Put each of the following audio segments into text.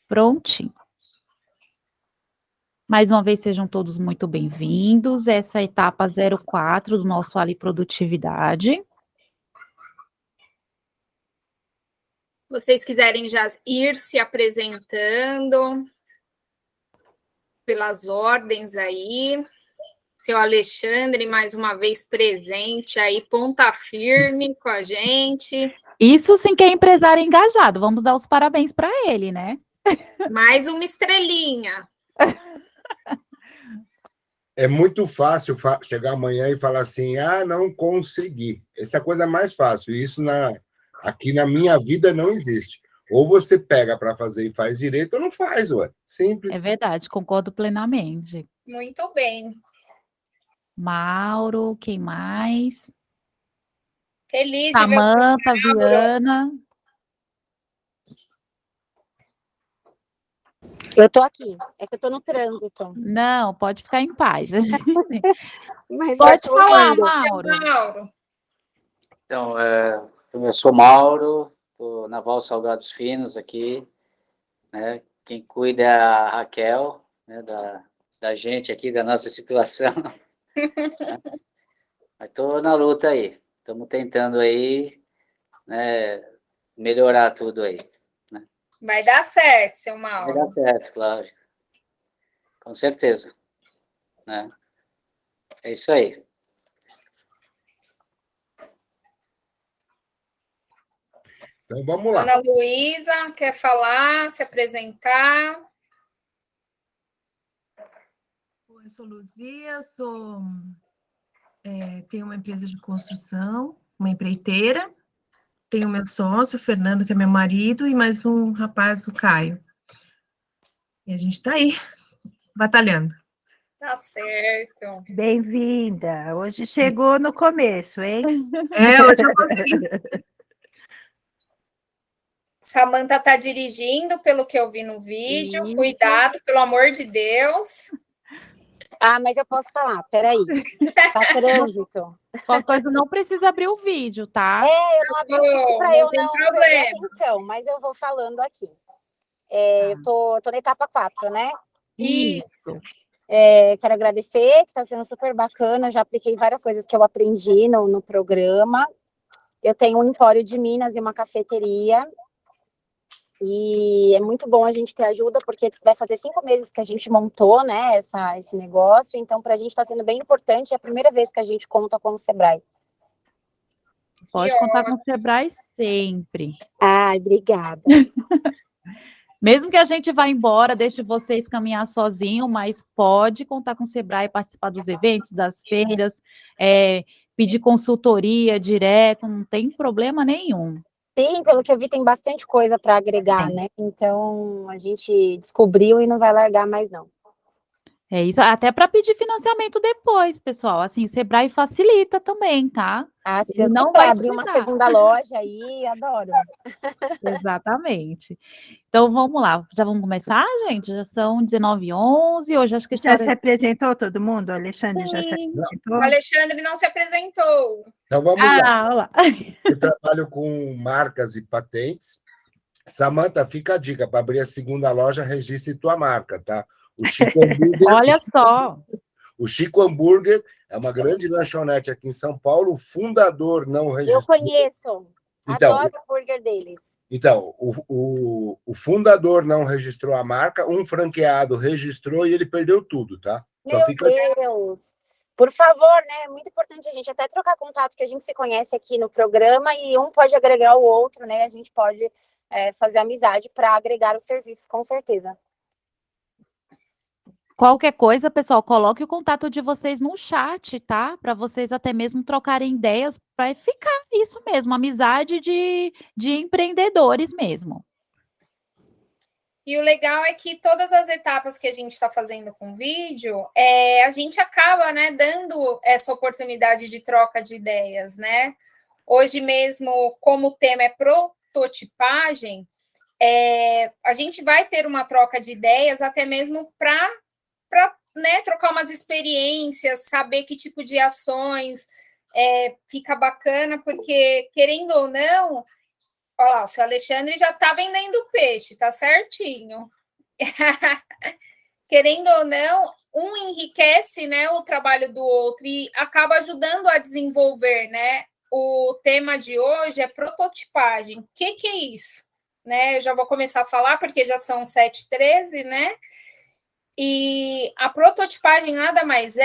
Prontinho. Mais uma vez, sejam todos muito bem-vindos. Essa é a etapa 04 do nosso Ali Produtividade. Vocês quiserem já ir se apresentando pelas ordens aí. Seu Alexandre, mais uma vez presente aí, ponta firme com a gente. Isso sim que é empresário engajado. Vamos dar os parabéns para ele, né? Mais uma estrelinha. É muito fácil chegar amanhã e falar assim, não consegui. Essa é a coisa mais fácil. Isso aqui na minha vida não existe. Ou você pega para fazer e faz direito, ou não faz, ué. Simples. É verdade, concordo plenamente. Muito bem. Mauro, quem mais? Feliz de ver Samanta, Viana. Eu tô aqui, é que eu tô no trânsito. Não, pode ficar em paz. Mas pode falar, Mauro. Então, eu sou Mauro, estou na Val Salgados Finos aqui, né? Quem cuida é a Raquel, né? Da gente aqui, da nossa situação. Mas estou na luta aí, estamos tentando aí, né, melhorar tudo aí. Vai dar certo, seu Mauro. Vai dar certo, claro. Com certeza. Né? É isso aí. Então, vamos lá. Ana Luísa, quer falar, se apresentar? Eu sou Luzia, tenho uma empresa de construção, uma empreiteira. Tenho meu sócio, o Fernando, que é meu marido, e mais um rapaz, o Caio. E a gente está aí, batalhando. Tá certo. Bem-vinda. Hoje chegou no começo, hein? Hoje eu vou. Samanta está dirigindo, pelo que eu vi no vídeo. Isso. Cuidado, pelo amor de Deus. Mas eu posso falar, peraí. Tá trânsito. Qualquer coisa não precisa abrir o vídeo, tá? Eu não abri o vídeo para eu não prestar atenção, mas eu vou falando aqui. Eu tô na etapa 4, né? Isso. Quero agradecer, que está sendo super bacana. Eu já apliquei várias coisas que eu aprendi no programa. Eu tenho um empório de Minas e uma cafeteria. E é muito bom a gente ter ajuda, porque vai fazer 5 meses que a gente montou, né, esse negócio. Então, para a gente está sendo bem importante. É a primeira vez que a gente conta com o Sebrae. Pode contar com o Sebrae sempre. Obrigada. Mesmo que a gente vá embora, deixe vocês caminhar sozinho, mas pode contar com o Sebrae, participar dos eventos, das feiras, pedir consultoria direto, não tem problema nenhum. Sim, pelo que eu vi, tem bastante coisa para agregar, né? Então, a gente descobriu e não vai largar mais, não. É isso, até para pedir financiamento depois, pessoal. Assim, Sebrae facilita também, tá? Se Deus não vai abrir uma segunda loja aí, adoro. Exatamente. Então, vamos lá. Já vamos começar, gente? Já são 19h11. Hoje acho que já se apresentou todo mundo? O Alexandre já se apresentou? O Alexandre não se apresentou. Então, vamos lá. Olá. Eu trabalho com marcas e patentes. Samanta, fica a dica. Para abrir a segunda loja, registre tua marca, tá? O Chico Hambúrguer. Olha só. O Chico Hambúrguer é uma grande lanchonete aqui em São Paulo. O fundador não registrou. Eu conheço. Adoro o hambúrguer deles. Então, o fundador não registrou a marca, um franqueado registrou e ele perdeu tudo, tá? Meu Deus! Por favor, né? É muito importante a gente até trocar contato, que a gente se conhece aqui no programa e um pode agregar o outro, né? A gente pode fazer amizade para agregar os serviços, com certeza. Qualquer coisa, pessoal, coloque o contato de vocês no chat, tá? Para vocês até mesmo trocarem ideias, para ficar isso mesmo, amizade de empreendedores mesmo. E o legal é que todas as etapas que a gente está fazendo com vídeo, a gente acaba, né, dando essa oportunidade de troca de ideias, né? Hoje mesmo, como o tema é prototipagem, a gente vai ter uma troca de ideias até mesmo para né, trocar umas experiências, saber que tipo de ações fica bacana, porque, querendo ou não, Olha lá, o seu Alexandre já está vendendo peixe, tá certinho. Querendo ou não, um enriquece, né, o trabalho do outro e acaba ajudando a desenvolver, né? O tema de hoje é prototipagem. O que é isso? Né? Eu já vou começar a falar, porque já são 7h13, né? E a prototipagem nada mais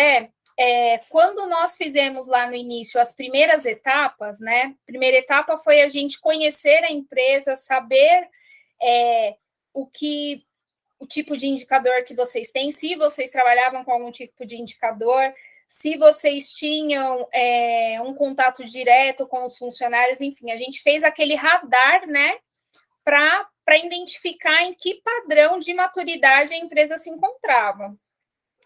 quando nós fizemos lá no início as primeiras etapas, né? A primeira etapa foi a gente conhecer a empresa, saber o tipo de indicador que vocês têm, se vocês trabalhavam com algum tipo de indicador, se vocês tinham um contato direto com os funcionários, enfim, a gente fez aquele radar, né, para identificar em que padrão de maturidade a empresa se encontrava.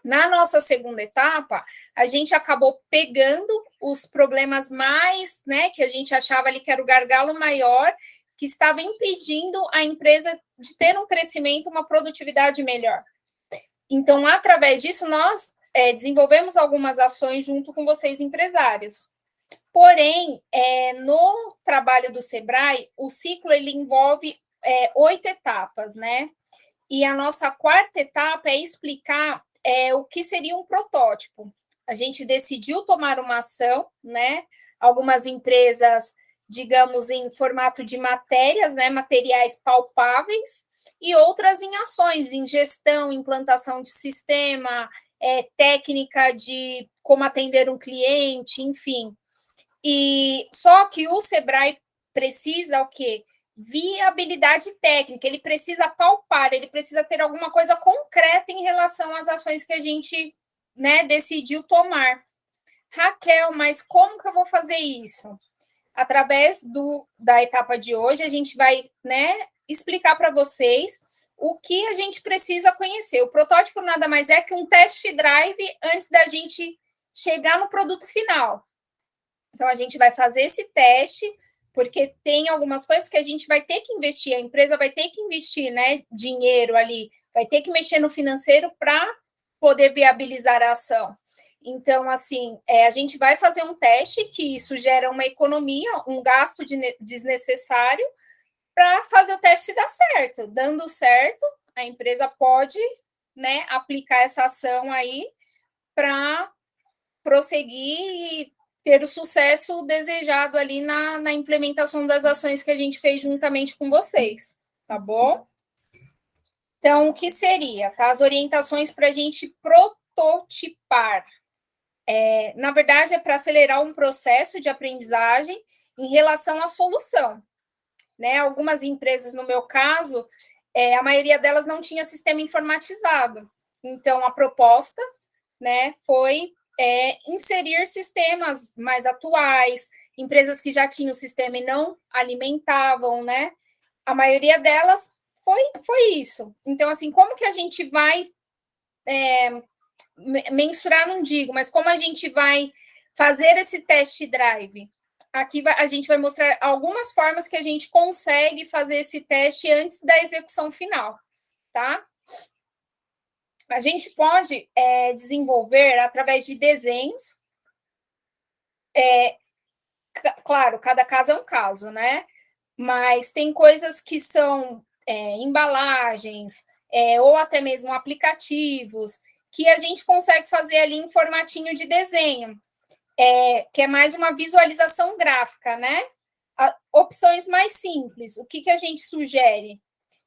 Na nossa segunda etapa, a gente acabou pegando os problemas mais, né, que a gente achava ali que era o gargalo maior, que estava impedindo a empresa de ter um crescimento, uma produtividade melhor. Então, através disso, nós desenvolvemos algumas ações junto com vocês, empresários. Porém, no trabalho do Sebrae, o ciclo ele envolve 8 etapas, né? E a nossa quarta etapa é explicar o que seria um protótipo. A gente decidiu tomar uma ação, né? Algumas empresas, digamos, em formato de matérias, né? Materiais palpáveis, e outras em ações, em gestão, implantação de sistema, técnica de como atender um cliente, enfim. E só que o Sebrae precisa o quê? Viabilidade técnica, ele precisa palpar, ele precisa ter alguma coisa concreta em relação às ações que a gente, né, decidiu tomar. Raquel, mas como que eu vou fazer isso? Através da etapa de hoje, a gente vai, né, explicar para vocês o que a gente precisa conhecer. O protótipo nada mais é que um test drive antes da gente chegar no produto final. Então, a gente vai fazer esse teste, porque tem algumas coisas que a gente vai ter que investir, a empresa vai ter que investir, né, dinheiro ali, vai ter que mexer no financeiro para poder viabilizar a ação. Então, assim, a gente vai fazer um teste, que isso gera uma economia, um gasto desnecessário, para fazer o teste se dar certo. Dando certo, a empresa pode, né, aplicar essa ação aí para prosseguir e ter o sucesso desejado ali na implementação das ações que a gente fez juntamente com vocês, tá bom? Então, o que seria? Tá? As orientações para a gente prototipar. Na verdade, é para acelerar um processo de aprendizagem em relação à solução. Né? Algumas empresas, no meu caso, a maioria delas não tinha sistema informatizado. Então, a proposta, né, foi inserir sistemas mais atuais, empresas que já tinham o sistema e não alimentavam, né? A maioria delas foi isso. Então, assim, como que a gente vai mensurar, não digo, mas como a gente vai fazer esse test drive? Aqui a gente vai mostrar algumas formas que a gente consegue fazer esse teste antes da execução final, tá? A gente pode desenvolver através de desenhos. Claro, cada caso é um caso, né? Mas tem coisas que são embalagens, ou até mesmo aplicativos, que a gente consegue fazer ali em formatinho de desenho, que é mais uma visualização gráfica, né? Opções mais simples. O que a gente sugere?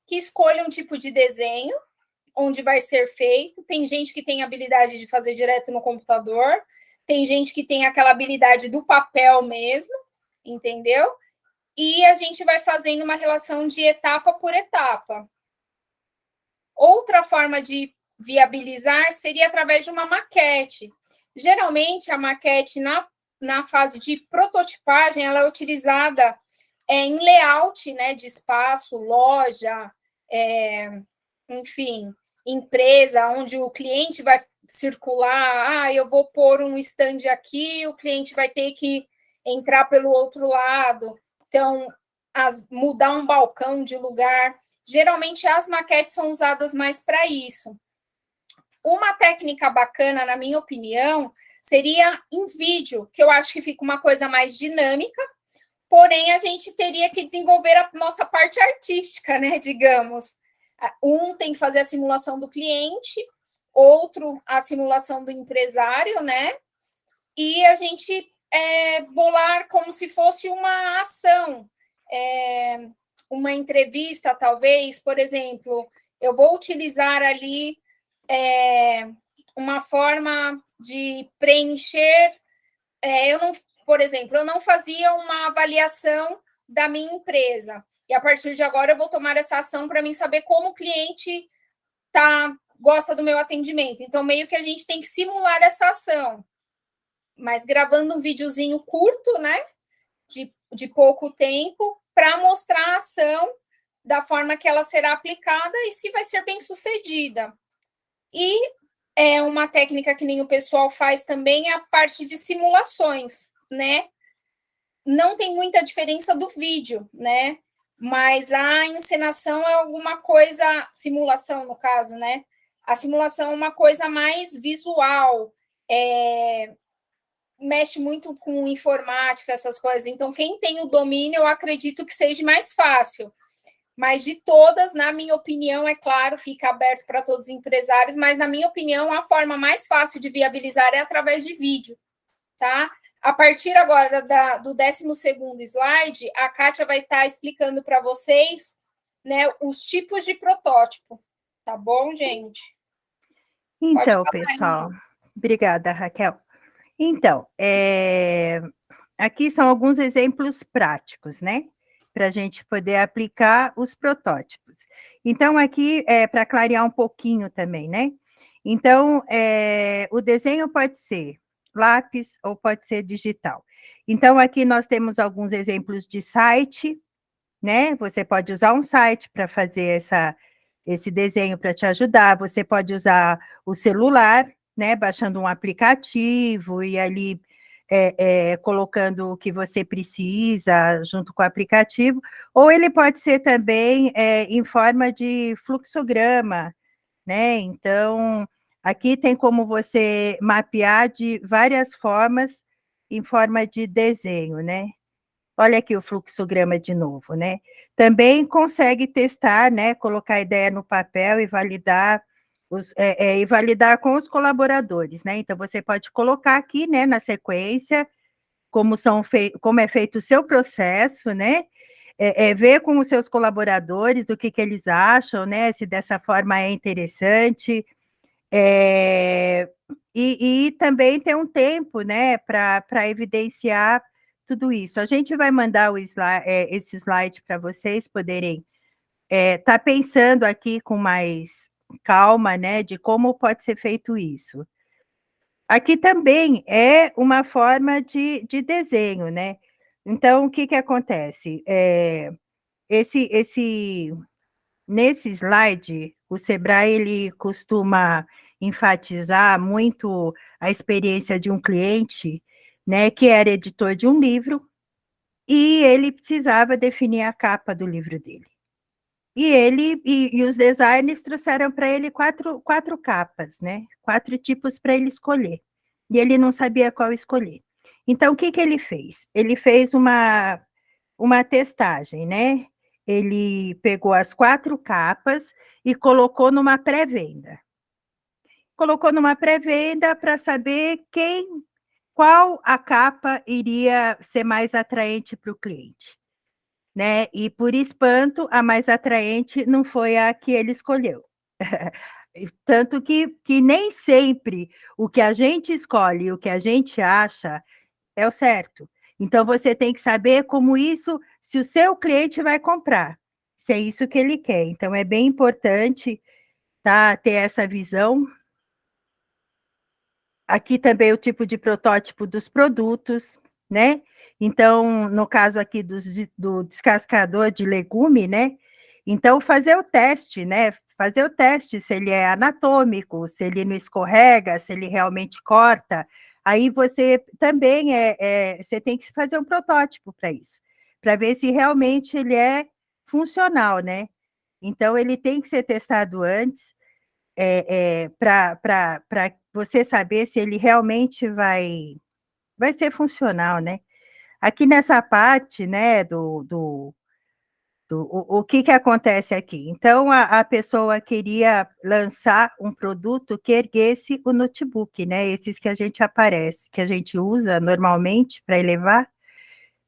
Que escolha um tipo de desenho, onde vai ser feito. Tem gente que tem habilidade de fazer direto no computador, tem gente que tem aquela habilidade do papel mesmo, entendeu? E a gente vai fazendo uma relação de etapa por etapa. Outra forma de viabilizar seria através de uma maquete. Geralmente, a maquete, na fase de prototipagem, ela é utilizada em layout, né, de espaço, loja, enfim, empresa, onde o cliente vai circular, eu vou pôr um stand aqui, o cliente vai ter que entrar pelo outro lado, então, mudar um balcão de lugar. Geralmente, as maquetes são usadas mais para isso. Uma técnica bacana, na minha opinião, seria em vídeo, que eu acho que fica uma coisa mais dinâmica, porém a gente teria que desenvolver a nossa parte artística, né, digamos. Um tem que fazer a simulação do cliente, outro a simulação do empresário, né, e a gente bolar como se fosse uma ação, uma entrevista, talvez, por exemplo, eu vou utilizar ali uma forma de preencher, por exemplo, eu não fazia uma avaliação da minha empresa, e a partir de agora eu vou tomar essa ação para mim saber como o cliente gosta do meu atendimento. Então, meio que a gente tem que simular essa ação, mas gravando um videozinho curto, né, de pouco tempo, para mostrar a ação da forma que ela será aplicada e se vai ser bem sucedida. E uma técnica que nem o pessoal faz também é a parte de simulações, né? Não tem muita diferença do vídeo, né? Mas a encenação é alguma coisa, simulação no caso, né? A simulação é uma coisa mais visual, mexe muito com informática, essas coisas. Então, quem tem o domínio, eu acredito que seja mais fácil. Mas de todas, na minha opinião, é claro, fica aberto para todos os empresários, mas na minha opinião, a forma mais fácil de viabilizar é através de vídeo, tá? A partir agora do 12º slide, a Kátia vai estar explicando para vocês, né, os tipos de protótipo, tá bom, gente? Então, pessoal, obrigada, Raquel. Então, aqui são alguns exemplos práticos, né? Para a gente poder aplicar os protótipos. Então, aqui, para clarear um pouquinho também, né? Então, o desenho pode ser lápis ou pode ser digital. Então, aqui nós temos alguns exemplos de site, né? Você pode usar um site para fazer esse desenho para te ajudar, você pode usar o celular, né? Baixando um aplicativo e ali colocando o que você precisa junto com o aplicativo, ou ele pode ser também em forma de fluxograma, né? Então, aqui tem como você mapear de várias formas em forma de desenho, né? Olha aqui o fluxograma de novo, né? Também consegue testar, né? Colocar a ideia no papel e validar e validar com os colaboradores, né? Então, você pode colocar aqui, né, na sequência, como é feito o seu processo, né? Ver com os seus colaboradores o que eles acham, né? Se dessa forma é interessante. E também ter um tempo, né, para evidenciar tudo isso. A gente vai mandar esse slide para vocês poderem estar pensando aqui com mais calma, né, de como pode ser feito isso. Aqui também é uma forma de desenho, né? Então, o que acontece? Nesse slide, o Sebrae, ele costuma enfatizar muito a experiência de um cliente, né, que era editor de um livro, e ele precisava definir a capa do livro dele. E os designers trouxeram para ele quatro capas, né? 4 tipos para ele escolher. E ele não sabia qual escolher. Então, o que ele fez? Ele fez uma testagem, né? Ele pegou as 4 capas e colocou numa pré-venda. Colocou numa pré-venda para saber qual a capa iria ser mais atraente para o cliente. Né? E, por espanto, a mais atraente não foi a que ele escolheu. Tanto que nem sempre o que a gente escolhe e o que a gente acha é o certo. Então, você tem que saber se o seu cliente vai comprar, se é isso que ele quer. Então, é bem importante, tá, ter essa visão. Aqui também o tipo de protótipo dos produtos, né? Então, no caso aqui do descascador de legume, né? Então, fazer o teste, né? Fazer o teste se ele é anatômico, se ele não escorrega, se ele realmente corta. Aí você também você tem que fazer um protótipo para isso, para ver se realmente ele é funcional, né? Então, ele tem que ser testado antes, para você saber se ele realmente vai ser funcional, né? aqui nessa parte, né, o que acontece aqui? Então, a pessoa queria lançar um produto que erguesse o notebook, né? Esses que a gente usa normalmente para elevar,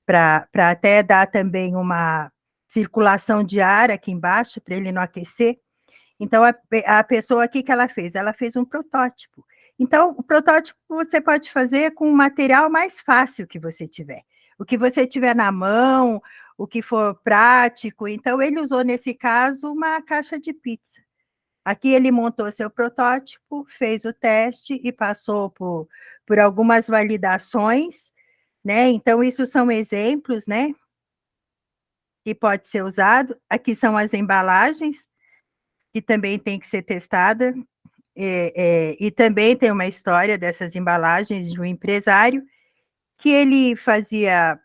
para até dar também uma circulação de ar aqui embaixo, para ele não aquecer. Então, a pessoa, o que ela fez? Ela fez um protótipo. Então, o protótipo você pode fazer com o material mais fácil que você tiver. O que você tiver na mão, o que for prático. Então, ele usou, nesse caso, uma caixa de pizza. Aqui ele montou seu protótipo, fez o teste e passou por algumas validações, né? Então, isso são exemplos, né? Que pode ser usado. Aqui são as embalagens, que também tem que ser testada. E também tem uma história dessas embalagens de um empresário que ele fazia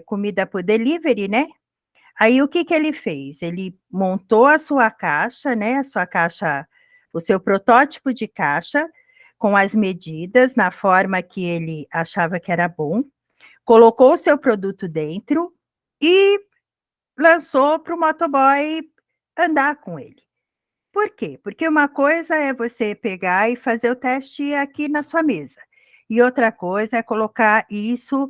comida por delivery, né? Aí o que ele fez? Ele montou a sua caixa, né? O seu protótipo de caixa, com as medidas, na forma que ele achava que era bom, colocou o seu produto dentro e lançou para o motoboy andar com ele. Por quê? Porque uma coisa é você pegar e fazer o teste aqui na sua mesa, e outra coisa é colocar isso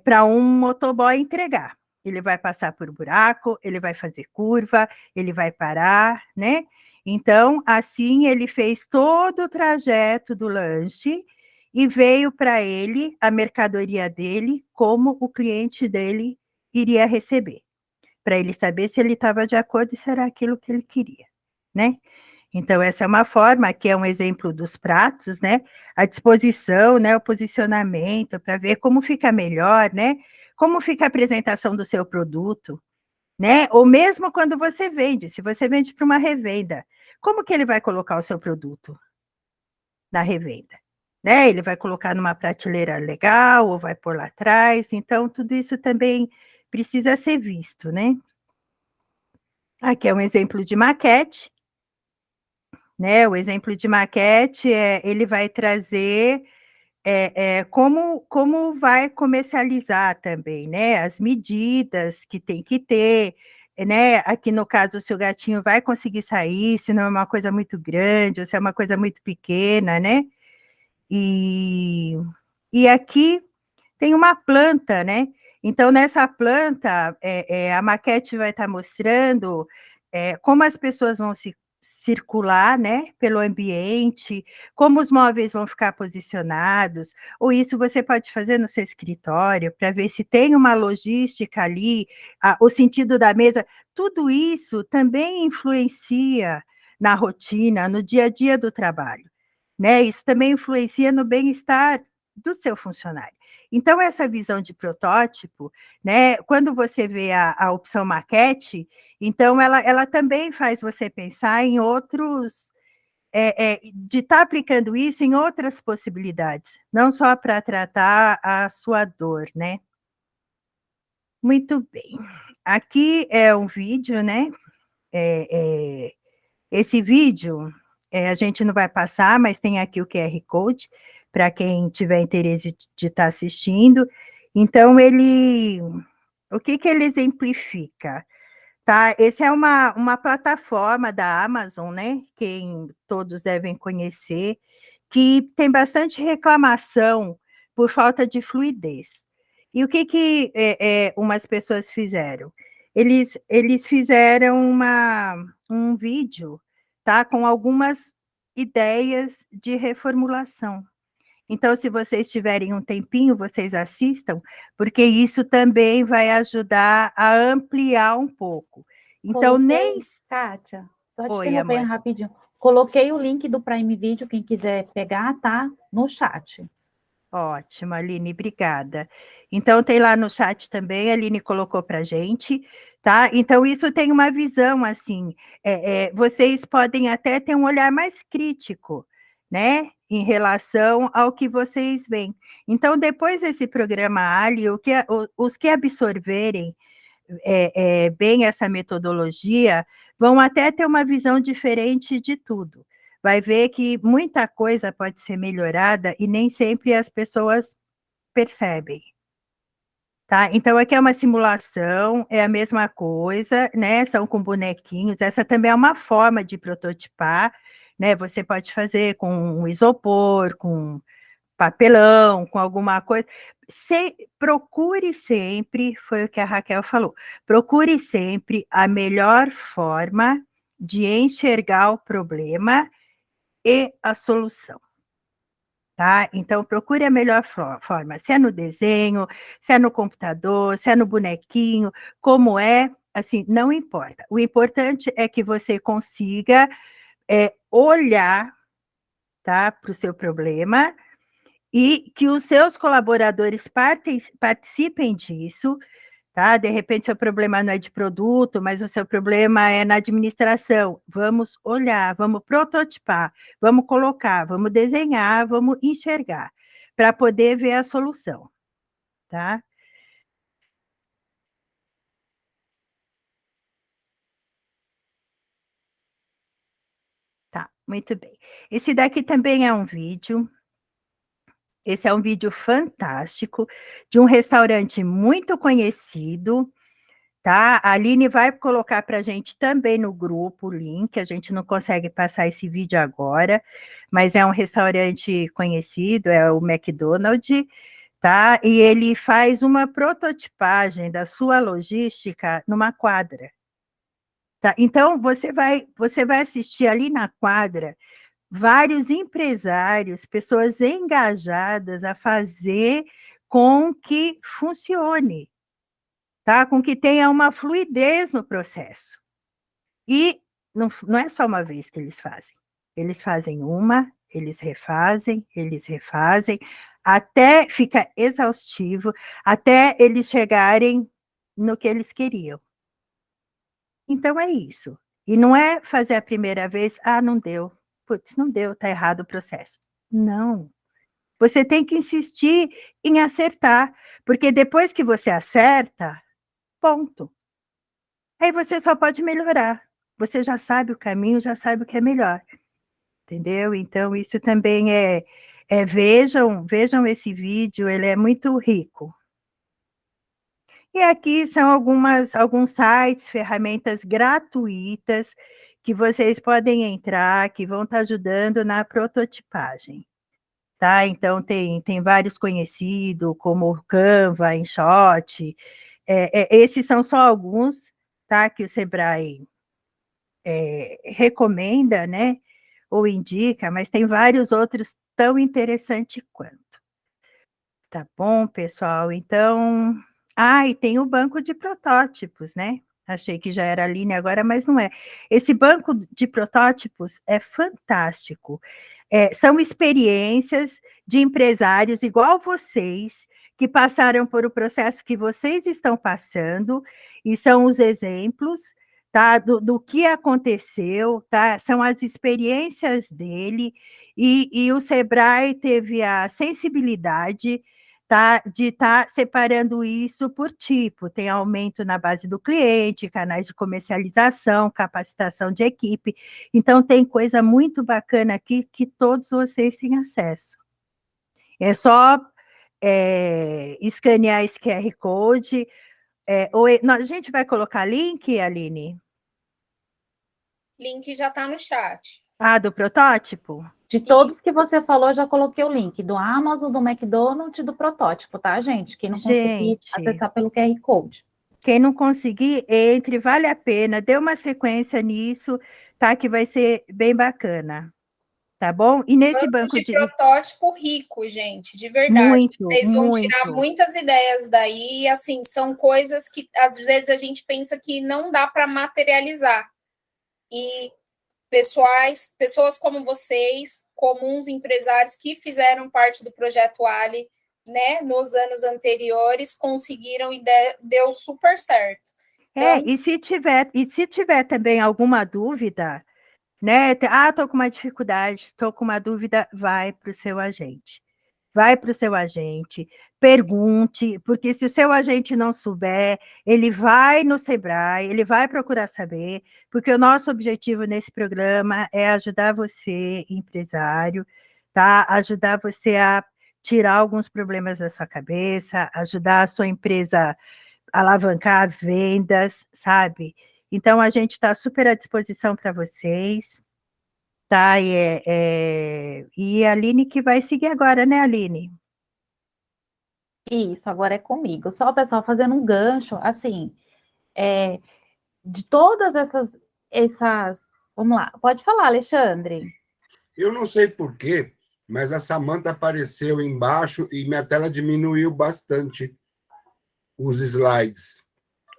para um motoboy entregar. Ele vai passar por buraco, ele vai fazer curva, ele vai parar, né? Então, assim, ele fez todo o trajeto do lanche e veio para ele a mercadoria dele, como o cliente dele iria receber, para ele saber se ele estava de acordo e se era aquilo que ele queria, né? Então, essa é uma forma, aqui é um exemplo dos pratos, né? A disposição, né? O posicionamento, para ver como fica melhor, né? Como fica a apresentação do seu produto, né? Ou mesmo quando você vende, se você vende para uma revenda, como que ele vai colocar o seu produto na revenda? Né? Ele vai colocar numa prateleira legal, ou vai pôr lá atrás, então tudo isso também precisa ser visto, né? Aqui é um exemplo de maquete, né? O exemplo de maquete ele vai trazer como vai comercializar também, né? As medidas que tem que ter, né? Aqui no caso, se o gatinho vai conseguir sair, se não é uma coisa muito grande, ou se é uma coisa muito pequena, né? E aqui tem uma planta, né? Então, nessa planta, a maquete vai estar mostrando como as pessoas vão se circular, né, pelo ambiente, como os móveis vão ficar posicionados, ou isso você pode fazer no seu escritório, para ver se tem uma logística ali, o sentido da mesa, tudo isso também influencia na rotina, no dia a dia do trabalho, né? Isso também influencia no bem-estar do seu funcionário. Então, essa visão de protótipo, né, quando você vê a opção maquete, então ela também faz você pensar em outros, de estar aplicando isso em outras possibilidades, não só para tratar a sua dor, né? Muito bem. Aqui é um vídeo, né? Esse vídeo, a gente não vai passar, mas tem aqui o QR Code, para quem tiver interesse de estar assistindo. Então, o que ele exemplifica? Tá? Essa é uma plataforma da Amazon, né? Quem todos devem conhecer, que tem bastante reclamação por falta de fluidez. E o que umas pessoas fizeram? Eles fizeram um vídeo, tá? Com algumas ideias de reformulação. Então, se vocês tiverem um tempinho, vocês assistam, porque isso também vai ajudar a ampliar um pouco. Então, Kátia, só te Oi, interrompendo amor. rapidinho. Coloquei o link do Prime Video, quem quiser pegar, tá no chat. Ótimo, Aline, obrigada. Então, tem lá no chat também, a Aline colocou para a gente, tá? Então, isso tem uma visão, assim, vocês podem até ter um olhar mais crítico, né? Em relação ao que vocês veem. Então, depois desse programa Ali, os que absorverem bem essa metodologia, vão até ter uma visão diferente de tudo. Vai ver que muita coisa pode ser melhorada e nem sempre as pessoas percebem, Tá? Então, aqui é uma simulação, é a mesma coisa, né? São com bonequinhos. Essa também é uma forma de prototipar, né? Você pode fazer com um isopor, com papelão, com alguma coisa. Procure sempre, foi o que a Raquel falou, procure sempre a melhor forma de enxergar o problema e a solução. Tá? Então, procure a melhor forma, se é no desenho, se é no computador, se é no bonequinho, como é, assim, não importa. O importante é que você consiga olhar, tá, para o seu problema e que os seus colaboradores participem disso, tá? De repente, seu problema não é de produto, mas o seu problema é na administração. Vamos olhar, vamos prototipar, vamos colocar, vamos desenhar, vamos enxergar, para poder ver a solução, tá? Tá, muito bem. Esse daqui também é um vídeo. Esse é um vídeo fantástico, de um restaurante muito conhecido, tá? A Aline vai colocar para a gente também no grupo o link, a gente não consegue passar esse vídeo agora, mas é um restaurante conhecido, é o McDonald's, tá? E ele faz uma prototipagem da sua logística numa quadra. Tá? Então, você vai assistir ali na quadra vários empresários, pessoas engajadas a fazer com que funcione, tá? Com que tenha uma fluidez no processo. E não é só uma vez que eles fazem. Eles fazem uma, eles refazem, até fica exaustivo, até eles chegarem no que eles queriam. Então é isso. E não é fazer a primeira vez, não deu. Putz, não deu, está errado o processo. Não. Você tem que insistir em acertar, porque depois que você acerta, ponto. Aí você só pode melhorar. Você já sabe o caminho, já sabe o que é melhor. Entendeu? Então, isso também vejam esse vídeo, ele é muito rico. E aqui são alguns sites, ferramentas gratuitas que vocês podem entrar, que vão estar ajudando na prototipagem. Tá? Então, tem vários conhecidos, como o Canva, InShot. Esses são só alguns, tá? Que o Sebrae recomenda, né? Ou indica, mas tem vários outros tão interessantes quanto. Tá bom, pessoal? Então... e tem o banco de protótipos, né? Achei que já era a Aline agora, mas não é. Esse banco de protótipos é fantástico. São experiências de empresários igual vocês, que passaram por o processo que vocês estão passando, e são os exemplos, tá? Do que aconteceu, tá? São as experiências dele, e o Sebrae teve a sensibilidade, tá, de estar separando isso por tipo, tem aumento na base do cliente, canais de comercialização, capacitação de equipe, então tem coisa muito bacana aqui que todos vocês têm acesso. É só escanear esse QR Code, a gente vai colocar link, Aline? Link já está no chat. Do protótipo? De todos que você falou, já coloquei o link do Amazon, do McDonald's e do protótipo, tá, gente? Quem não conseguir acessar pelo QR Code. Quem não conseguir, entre, vale a pena, dê uma sequência nisso, tá? Que vai ser bem bacana, tá bom? E nesse banco de protótipo rico, gente, de verdade. Muito, vocês vão tirar muitas ideias daí, assim, são coisas que às vezes a gente pensa que não dá para materializar. E pessoas como vocês, comuns empresários que fizeram parte do Projeto Ali, né, nos anos anteriores, conseguiram e deu super certo. Então, e se tiver também alguma dúvida, né? Estou com uma dificuldade, estou com uma dúvida, vai para o seu agente. Vai para o seu agente, pergunte, porque se o seu agente não souber, ele vai no Sebrae, ele vai procurar saber, porque o nosso objetivo nesse programa é ajudar você, empresário, tá? Ajudar você a tirar alguns problemas da sua cabeça, ajudar a sua empresa a alavancar vendas, sabe? Então, a gente está super à disposição para vocês, tá? E a Aline que vai seguir agora, né, Aline? Isso, agora é comigo. Só, pessoal, fazendo um gancho, assim, de todas essas... Vamos lá, pode falar, Alexandre. Eu não sei por quê, mas a Samantha apareceu embaixo e minha tela diminuiu bastante os slides.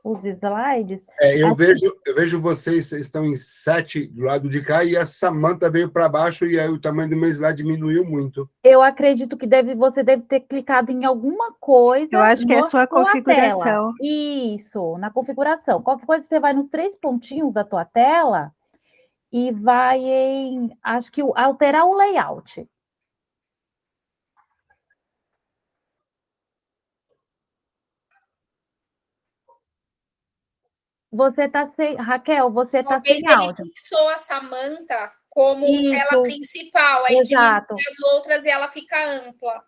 Os slides. Eu vejo vocês estão em 7 do lado de cá e a Samantha veio para baixo e aí o tamanho do meu slide diminuiu muito. Eu acredito que você deve ter clicado em alguma coisa. Eu acho que é a sua configuração. Tela. Isso, na configuração. Qualquer coisa, você vai nos 3 pontinhos da tua tela e vai em, acho que alterar o layout. Você tá sem... Raquel, você tá sem áudio. Ele fixou a Samantha como tela principal, aí exato. diminui as outras e ela fica ampla.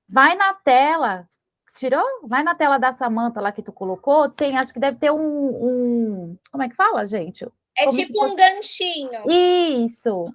Vai na tela, tirou? Vai na tela da Samantha lá que tu colocou, tem, acho que deve ter como é que fala, gente? É tipo um ganchinho. Isso.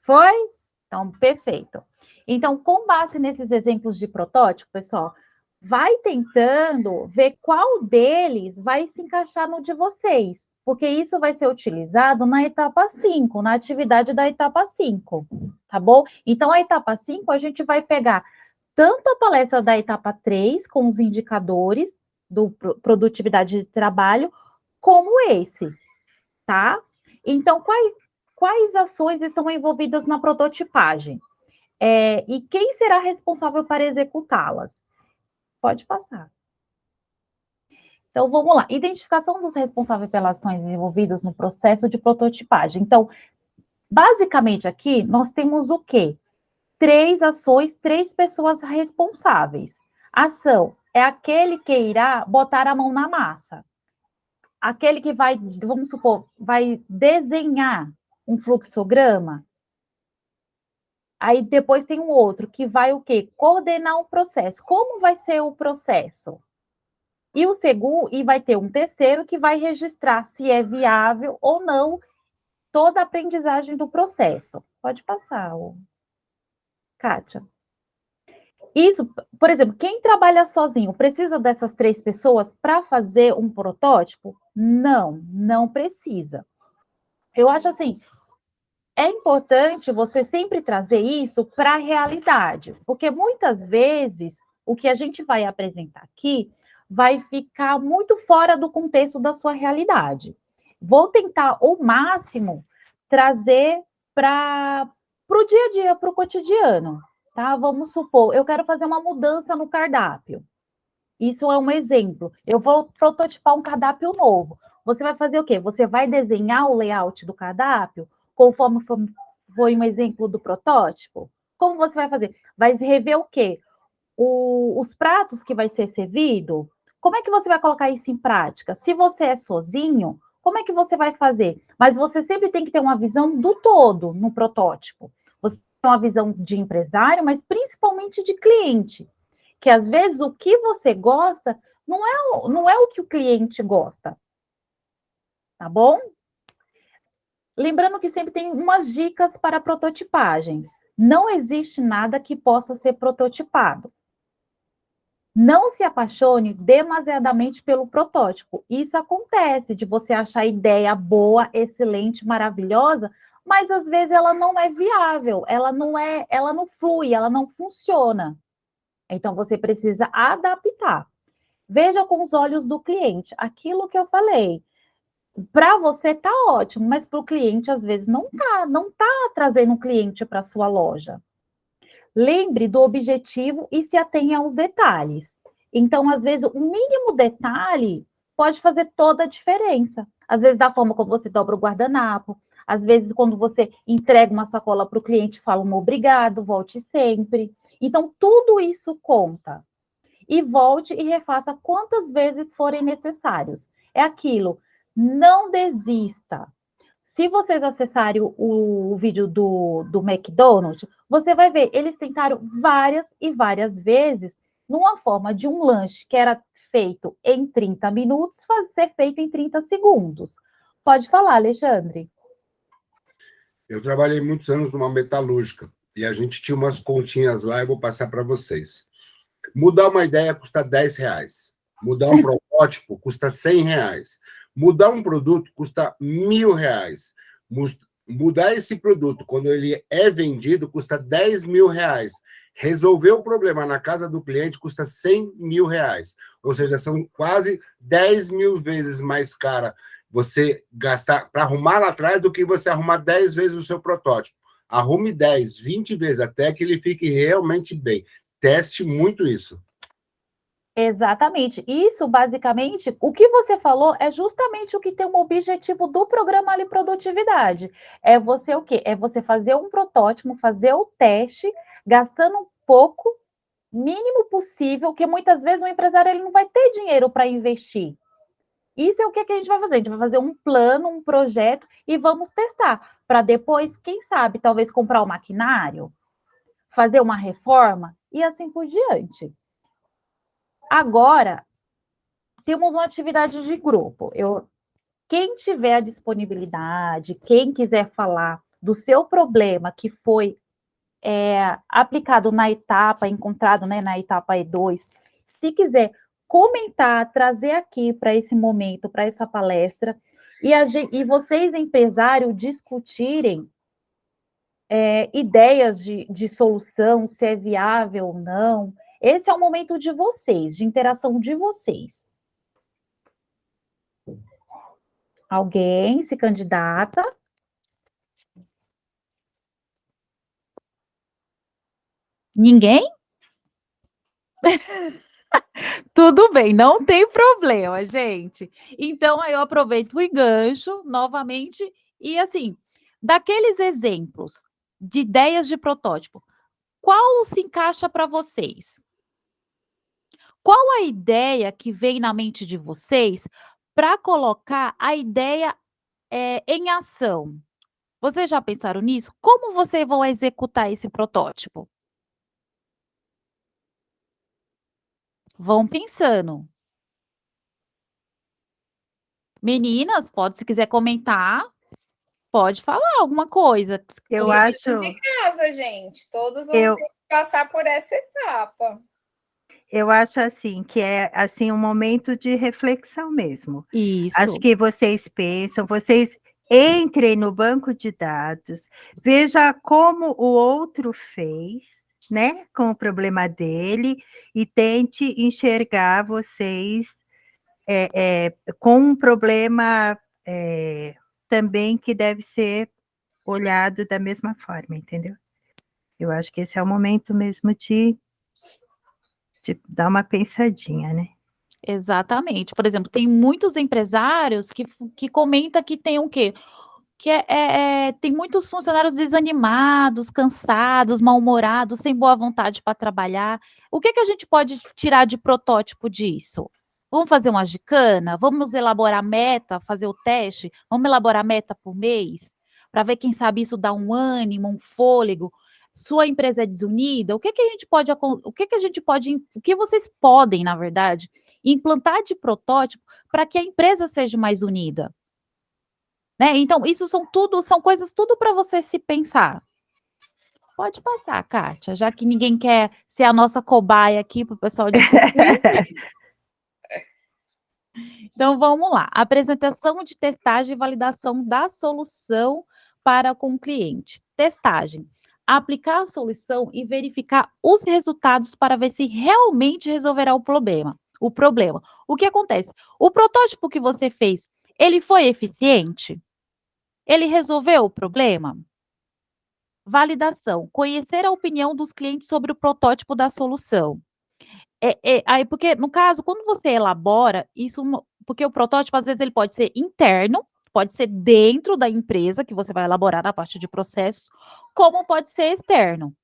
Foi? Então, perfeito. Então, com base nesses exemplos de protótipo, pessoal, vai tentando ver qual deles vai se encaixar no de vocês, porque isso vai ser utilizado na etapa 5, na atividade da etapa 5, tá bom? Então, a etapa 5, a gente vai pegar tanto a palestra da etapa 3, com os indicadores do produtividade de trabalho, como esse, tá? Então, quais ações estão envolvidas na prototipagem? E quem será responsável para executá-las? Pode passar. Então, vamos lá. Identificação dos responsáveis pelas ações envolvidas no processo de prototipagem. Então, basicamente aqui, nós temos o quê? 3 ações, 3 pessoas responsáveis. Ação é aquele que irá botar a mão na massa. Aquele que vai, vamos supor, vai desenhar um fluxograma. Aí depois tem um outro que vai o quê? Coordenar o processo. Como vai ser o processo? E o segundo, e vai ter um terceiro que vai registrar se é viável ou não toda a aprendizagem do processo. Pode passar, Kátia. Isso, por exemplo, quem trabalha sozinho precisa dessas 3 pessoas para fazer um protótipo? Não, não precisa. Eu acho assim, é importante você sempre trazer isso para a realidade, porque muitas vezes o que a gente vai apresentar aqui vai ficar muito fora do contexto da sua realidade. Vou tentar, ao máximo, trazer para o dia a dia, para o cotidiano, tá? Vamos supor, eu quero fazer uma mudança no cardápio. Isso é um exemplo. Eu vou prototipar um cardápio novo. Você vai fazer o quê? Você vai desenhar o layout do cardápio, conforme foi um exemplo do protótipo? Como você vai fazer? Vai rever o quê? Os pratos que vai ser servido? Como é que você vai colocar isso em prática? Se você é sozinho, como é que você vai fazer? Mas você sempre tem que ter uma visão do todo no protótipo. Você tem uma visão de empresário, mas principalmente de cliente. Que às vezes o que você gosta não é o que o cliente gosta. Tá bom? Lembrando que sempre tem umas dicas para a prototipagem. Não existe nada que possa ser prototipado. Não se apaixone demasiadamente pelo protótipo. Isso acontece de você achar a ideia boa, excelente, maravilhosa, mas às vezes ela não é viável, ela não flui, ela não funciona. Então você precisa adaptar. Veja com os olhos do cliente. Aquilo que eu falei, para você tá ótimo, mas para o cliente às vezes não tá trazendo um cliente para sua loja. Lembre do objetivo e se atenha aos detalhes. Então, às vezes, o mínimo detalhe pode fazer toda a diferença. Às vezes, da forma como você dobra o guardanapo, às vezes, quando você entrega uma sacola para o cliente, fala um obrigado, volte sempre. Então, tudo isso conta. E volte e refaça quantas vezes forem necessários. É aquilo, não desista. Se vocês acessarem o vídeo do McDonald's, você vai ver, eles tentaram várias e várias vezes, numa forma de um lanche que era feito em 30 minutos, ser feito em 30 segundos. Pode falar, Alexandre. Eu trabalhei muitos anos numa metalúrgica e a gente tinha umas continhas lá, eu vou passar para vocês. Mudar uma ideia custa R$10. Mudar um protótipo custa R$100. Mudar um produto custa R$1.000. Mudar esse produto, quando ele é vendido, custa R$10.000. Resolver o problema na casa do cliente custa R$100.000. Ou seja, são quase 10.000 vezes mais cara você gastar para arrumar lá atrás do que você arrumar 10 vezes o seu protótipo. Arrume 10, 20 vezes, até que ele fique realmente bem. Teste muito isso. Exatamente. Isso, basicamente, o que você falou é justamente o que tem um objetivo do programa Ali Produtividade. É você o quê? É você fazer um protótipo, fazer o teste, gastando um pouco, mínimo possível, que muitas vezes o empresário ele não vai ter dinheiro para investir. Isso é o que a gente vai fazer. A gente vai fazer um plano, um projeto e vamos testar. Para depois, quem sabe, talvez comprar o maquinário, fazer uma reforma e assim por diante. Agora, temos uma atividade de grupo. Quem tiver a disponibilidade, quem quiser falar do seu problema que foi aplicado na etapa, encontrado, né, na etapa E2, se quiser comentar, trazer aqui para esse momento, para essa palestra, e vocês, empresários, discutirem ideias de solução, se é viável ou não. Esse é o momento de vocês, de interação de vocês. Alguém se candidata? Ninguém? Tudo bem, não tem problema, gente. Então, aí eu aproveito o engancho novamente e, assim, daqueles exemplos de ideias de protótipo, qual se encaixa para vocês? Qual a ideia que vem na mente de vocês para colocar a ideia em ação? Vocês já pensaram nisso? Como vocês vão executar esse protótipo? Vão pensando. Meninas, se quiser comentar, pode falar alguma coisa. Eu acho. De casa, gente. Todos vão ter que passar por essa etapa. Eu acho assim que é assim um momento de reflexão mesmo. Isso. Acho que vocês pensam, vocês entrem no banco de dados, veja como o outro fez, né, com o problema dele, e tente enxergar vocês com um problema também que deve ser olhado da mesma forma, entendeu? Eu acho que esse é o momento mesmo de dar uma pensadinha, né? Exatamente. Por exemplo, tem muitos empresários que comentam que tem o quê? Que tem muitos funcionários desanimados, cansados, mal-humorados, sem boa vontade para trabalhar. O que a gente pode tirar de protótipo disso? Vamos fazer uma gicana? Vamos elaborar meta, fazer o teste? Vamos elaborar meta por mês? Para ver, quem sabe, isso dá um ânimo, um fôlego. Sua empresa é desunida? O que vocês podem, na verdade, implantar de protótipo para que a empresa seja mais unida? Né? Então, isso são coisas tudo para você se pensar. Pode passar, Kátia, já que ninguém quer ser a nossa cobaia aqui para o pessoal discutir. Então, vamos lá. Apresentação de testagem e validação da solução para com o cliente. Testagem. Aplicar a solução e verificar os resultados para ver se realmente resolverá o problema. O que acontece? O protótipo que você fez, ele foi eficiente? Ele resolveu o problema? Validação. Conhecer a opinião dos clientes sobre o protótipo da solução. Porque, no caso, quando você elabora, porque o protótipo, às vezes, ele pode ser interno, pode ser dentro da empresa, que você vai elaborar na parte de processos, como pode ser externo,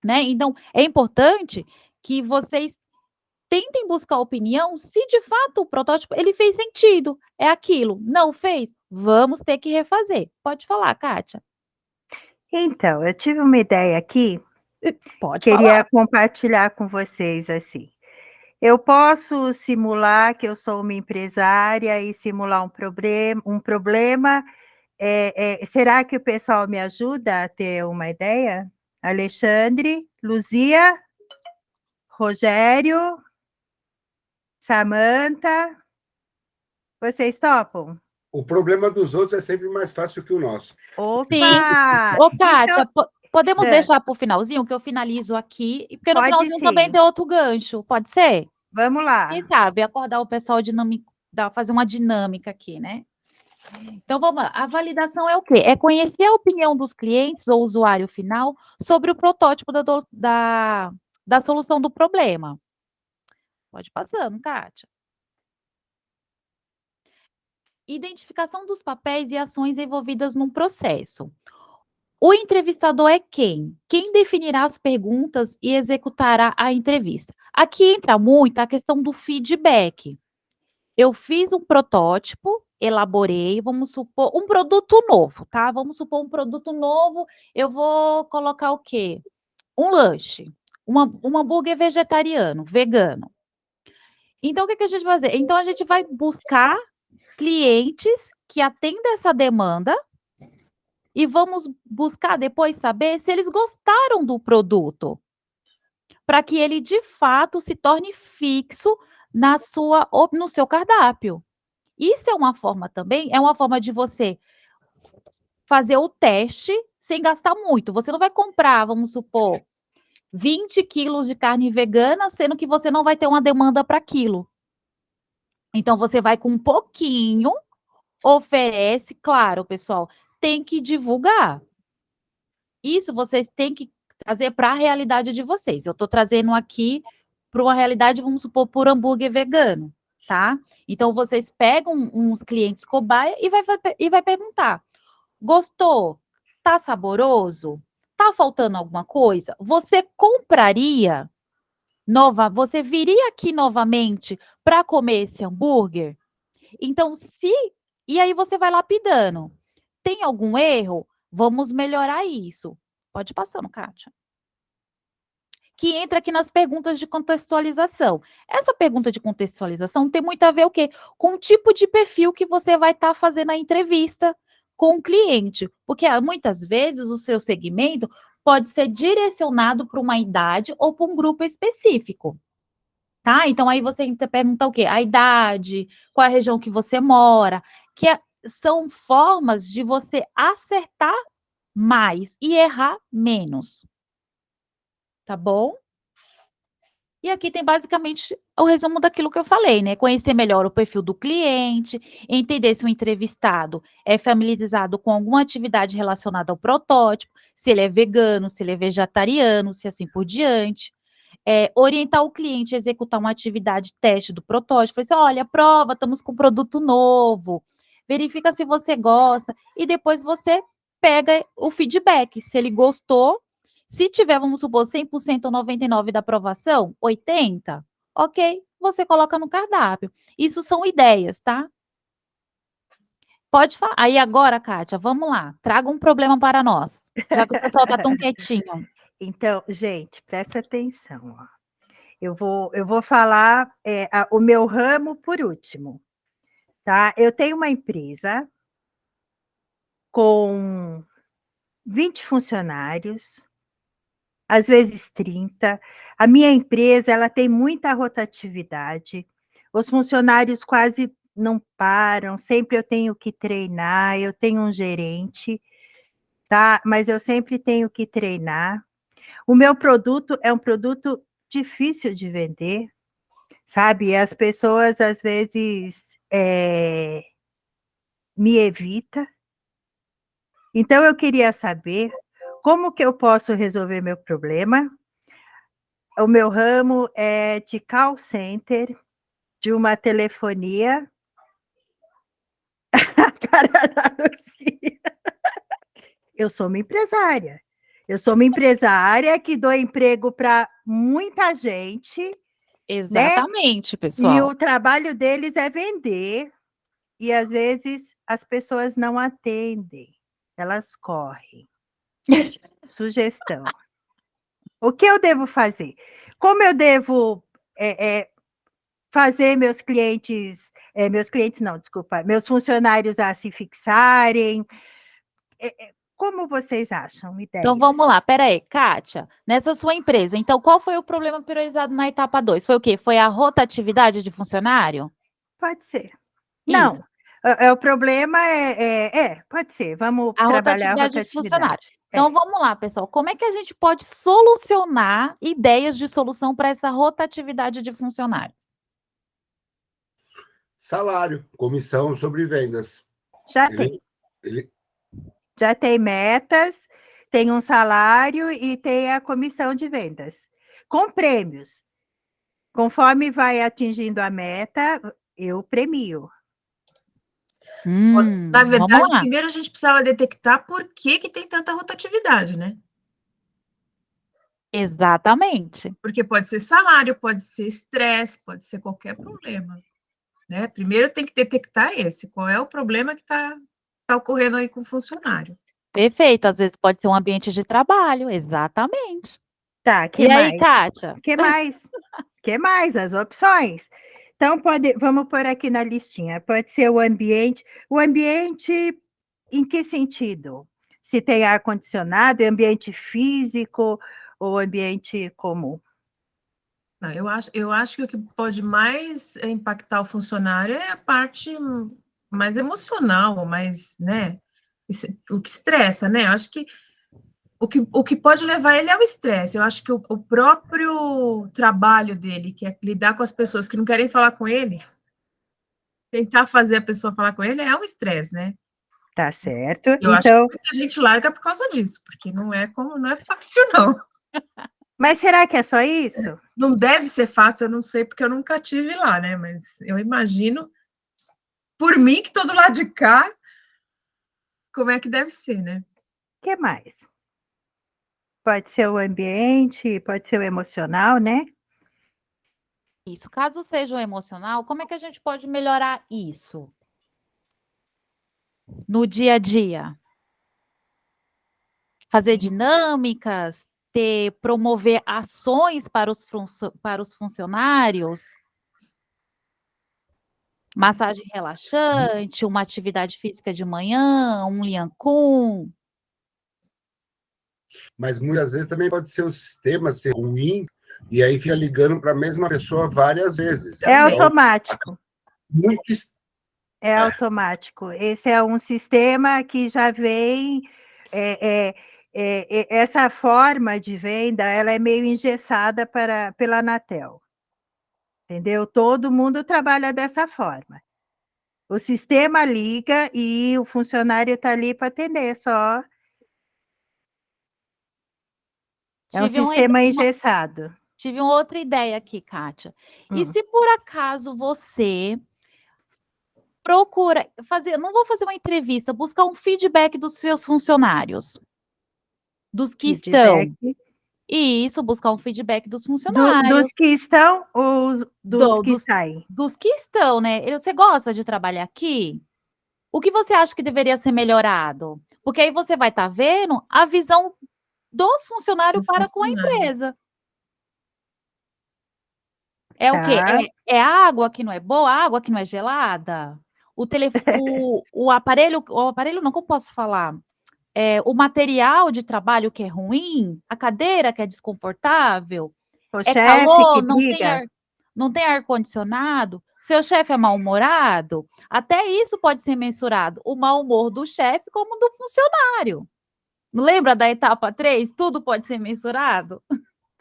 né? Então, é importante que vocês tentem buscar opinião se, de fato, o protótipo, ele fez sentido, é aquilo. Não fez? vamos ter que refazer. Pode falar, Kátia. Então, eu tive uma ideia aqui, Pode queria compartilhar com vocês assim. Eu posso simular que eu sou uma empresária e simular um problema. Será que o pessoal me ajuda a ter uma ideia? Alexandre, Luzia, Rogério, Samanta, vocês topam? O problema dos outros é sempre mais fácil que o nosso. Opa! Ô, Kátia, Então, podemos É. deixar para o finalzinho, que eu finalizo aqui, porque no Pode finalzinho também sim. tem outro gancho, pode ser? Vamos lá. Quem sabe acordar o pessoal fazer uma dinâmica aqui, né? Então, vamos lá. A validação é o quê? É conhecer a opinião dos clientes ou usuário final sobre o protótipo da solução do problema. Pode passando, Kátia. Identificação dos papéis e ações envolvidas num processo. O entrevistador é quem? Quem definirá as perguntas e executará a entrevista. Aqui entra muito a questão do feedback. Eu fiz um protótipo, elaborei, vamos supor, um produto novo, tá? Vamos supor um produto novo, eu vou colocar o quê? Um lanche, um hambúrguer vegetariano, vegano. Então, o que a gente vai fazer? Então, a gente vai buscar clientes que atendam essa demanda e vamos buscar depois saber se eles gostaram do produto, para que ele, de fato, se torne fixo no seu cardápio. Isso é uma forma também, é uma forma de você fazer o teste sem gastar muito. Você não vai comprar, vamos supor, 20 quilos de carne vegana, sendo que você não vai ter uma demanda para aquilo. Então, você vai com um pouquinho, oferece, claro, pessoal, tem que divulgar. Isso vocês têm que trazer para a realidade de vocês. Eu estou trazendo aqui para uma realidade, vamos supor, por hambúrguer vegano, tá? Então, vocês pegam uns clientes cobaia e vai perguntar: gostou? Tá saboroso? Tá faltando alguma coisa? Você compraria você viria aqui novamente para comer esse hambúrguer? Então, e aí você vai lapidando. Tem algum erro? Vamos melhorar isso. Pode ir passando, Kátia. Que entra aqui nas perguntas de contextualização. Essa pergunta de contextualização tem muito a ver o quê? Com o tipo de perfil que você vai estar fazendo a entrevista com o cliente. Porque muitas vezes o seu segmento pode ser direcionado para uma idade ou para um grupo específico. Tá? Então, aí você pergunta o quê? A idade, qual é a região que você mora, são formas de você acertar mais e errar menos. Tá bom? E aqui tem basicamente o resumo daquilo que eu falei, né? Conhecer melhor o perfil do cliente, entender se o entrevistado é familiarizado com alguma atividade relacionada ao protótipo, se ele é vegano, se ele é vegetariano, se assim por diante. Orientar o cliente a executar uma atividade teste do protótipo. Assim, olha, prova, estamos com produto novo, verifica se você gosta, e depois você pega o feedback, se ele gostou. Se tiver, vamos supor, 100% ou 99% da aprovação, 80%, ok, você coloca no cardápio. Isso são ideias, tá? Pode falar. Aí agora, Kátia, vamos lá, traga um problema para nós, já que o pessoal está tão quietinho. Então, gente, presta atenção. Ó. Eu vou falar o meu ramo por último. Tá? Eu tenho uma empresa com 20 funcionários, às vezes 30. A minha empresa ela tem muita rotatividade. Os funcionários quase não param, sempre eu tenho que treinar, eu tenho um gerente, tá? Mas eu sempre tenho que treinar. O meu produto é um produto difícil de vender, sabe? As pessoas, às vezes, me evitam. Então, eu queria saber como que eu posso resolver meu problema. O meu ramo é de call center, de uma telefonia. A cara da Lucia. Eu sou uma empresária. Eu sou uma empresária que dou emprego para muita gente. Exatamente, né? pessoal. E o trabalho deles é vender. e às vezes as pessoas não atendem, elas correm. Sugestão. O que eu devo fazer? Como eu devo fazer meus clientes não, desculpa, meus funcionários a se fixarem? Como vocês acham? Ideias? Então vamos lá, peraí, Kátia, nessa sua empresa, então qual foi o problema priorizado na etapa 2? Foi o quê? Foi a rotatividade de funcionário? Pode ser. Isso. Não, o problema pode ser, vamos A trabalhar a rotatividade de funcionário. rotatividade. Então vamos lá, pessoal, como é que a gente pode solucionar ideias de solução para essa rotatividade de funcionário? Salário, comissão sobre vendas. Já tem. Já tem metas, tem um salário e tem a comissão de vendas, com prêmios. Conforme vai atingindo a meta, eu premio. Na verdade, primeiro a gente precisava detectar por que tem tanta rotatividade, né? Exatamente. Porque pode ser salário, pode ser estresse, pode ser qualquer problema, né? Primeiro tem que detectar qual é o problema que está ocorrendo aí com o funcionário. Perfeito, às vezes pode ser um ambiente de trabalho, exatamente. Tá, e aí, Kátia? Que mais? Que mais? As opções. Então, vamos pôr aqui na listinha. Pode ser o ambiente. O ambiente, em que sentido? Se tem ar-condicionado, ambiente físico ou ambiente comum? Não, eu acho que o que pode mais impactar o funcionário é a parte mais emocional, mais, né? O que estressa, né? Eu acho que o que pode levar ele ao estresse. Eu acho que o próprio trabalho dele, que é lidar com as pessoas que não querem falar com ele, tentar fazer a pessoa falar com ele, é um estresse, né? Tá certo. Eu acho que muita gente larga por causa disso, porque não é fácil, não. Mas será que é só isso? Não deve ser fácil, eu não sei, porque eu nunca tive lá, né? Mas eu imagino, por mim, que todo lado de cá, como é que deve ser, né? O que mais? Pode ser o ambiente, pode ser o emocional, né? Isso. Caso seja o emocional, como é que a gente pode melhorar isso no dia a dia? Fazer dinâmicas, promover ações para os funcionários? Massagem relaxante, uma atividade física de manhã, um Lian Kun. Mas muitas vezes também pode ser o sistema ser ruim e aí fica ligando para a mesma pessoa várias vezes. É automático. Muito. É automático. Esse é um sistema que já vem. Essa forma de venda, ela é meio engessada pela Anatel. Entendeu? Todo mundo trabalha dessa forma. O sistema liga e o funcionário está ali para atender só. É um sistema engessado. Tive uma outra ideia aqui, Kátia. E se por acaso você procura não vou fazer uma entrevista, buscar um feedback dos seus funcionários, dos que estão. Isso, buscar um feedback dos funcionários. Dos que estão ou dos que saem? Dos que estão, né? Você gosta de trabalhar aqui? O que você acha que deveria ser melhorado? Porque aí você vai estar vendo a visão do funcionário para com a empresa. É o quê? É água que não é boa? Água que não é gelada? O aparelho não, como posso falar? O material de trabalho que é ruim? A cadeira que é desconfortável? O chefe calor, não tem ar-condicionado? Seu chefe é mal-humorado? Até isso pode ser mensurado. O mau humor do chefe como do funcionário. Não lembra da etapa 3? Tudo pode ser mensurado?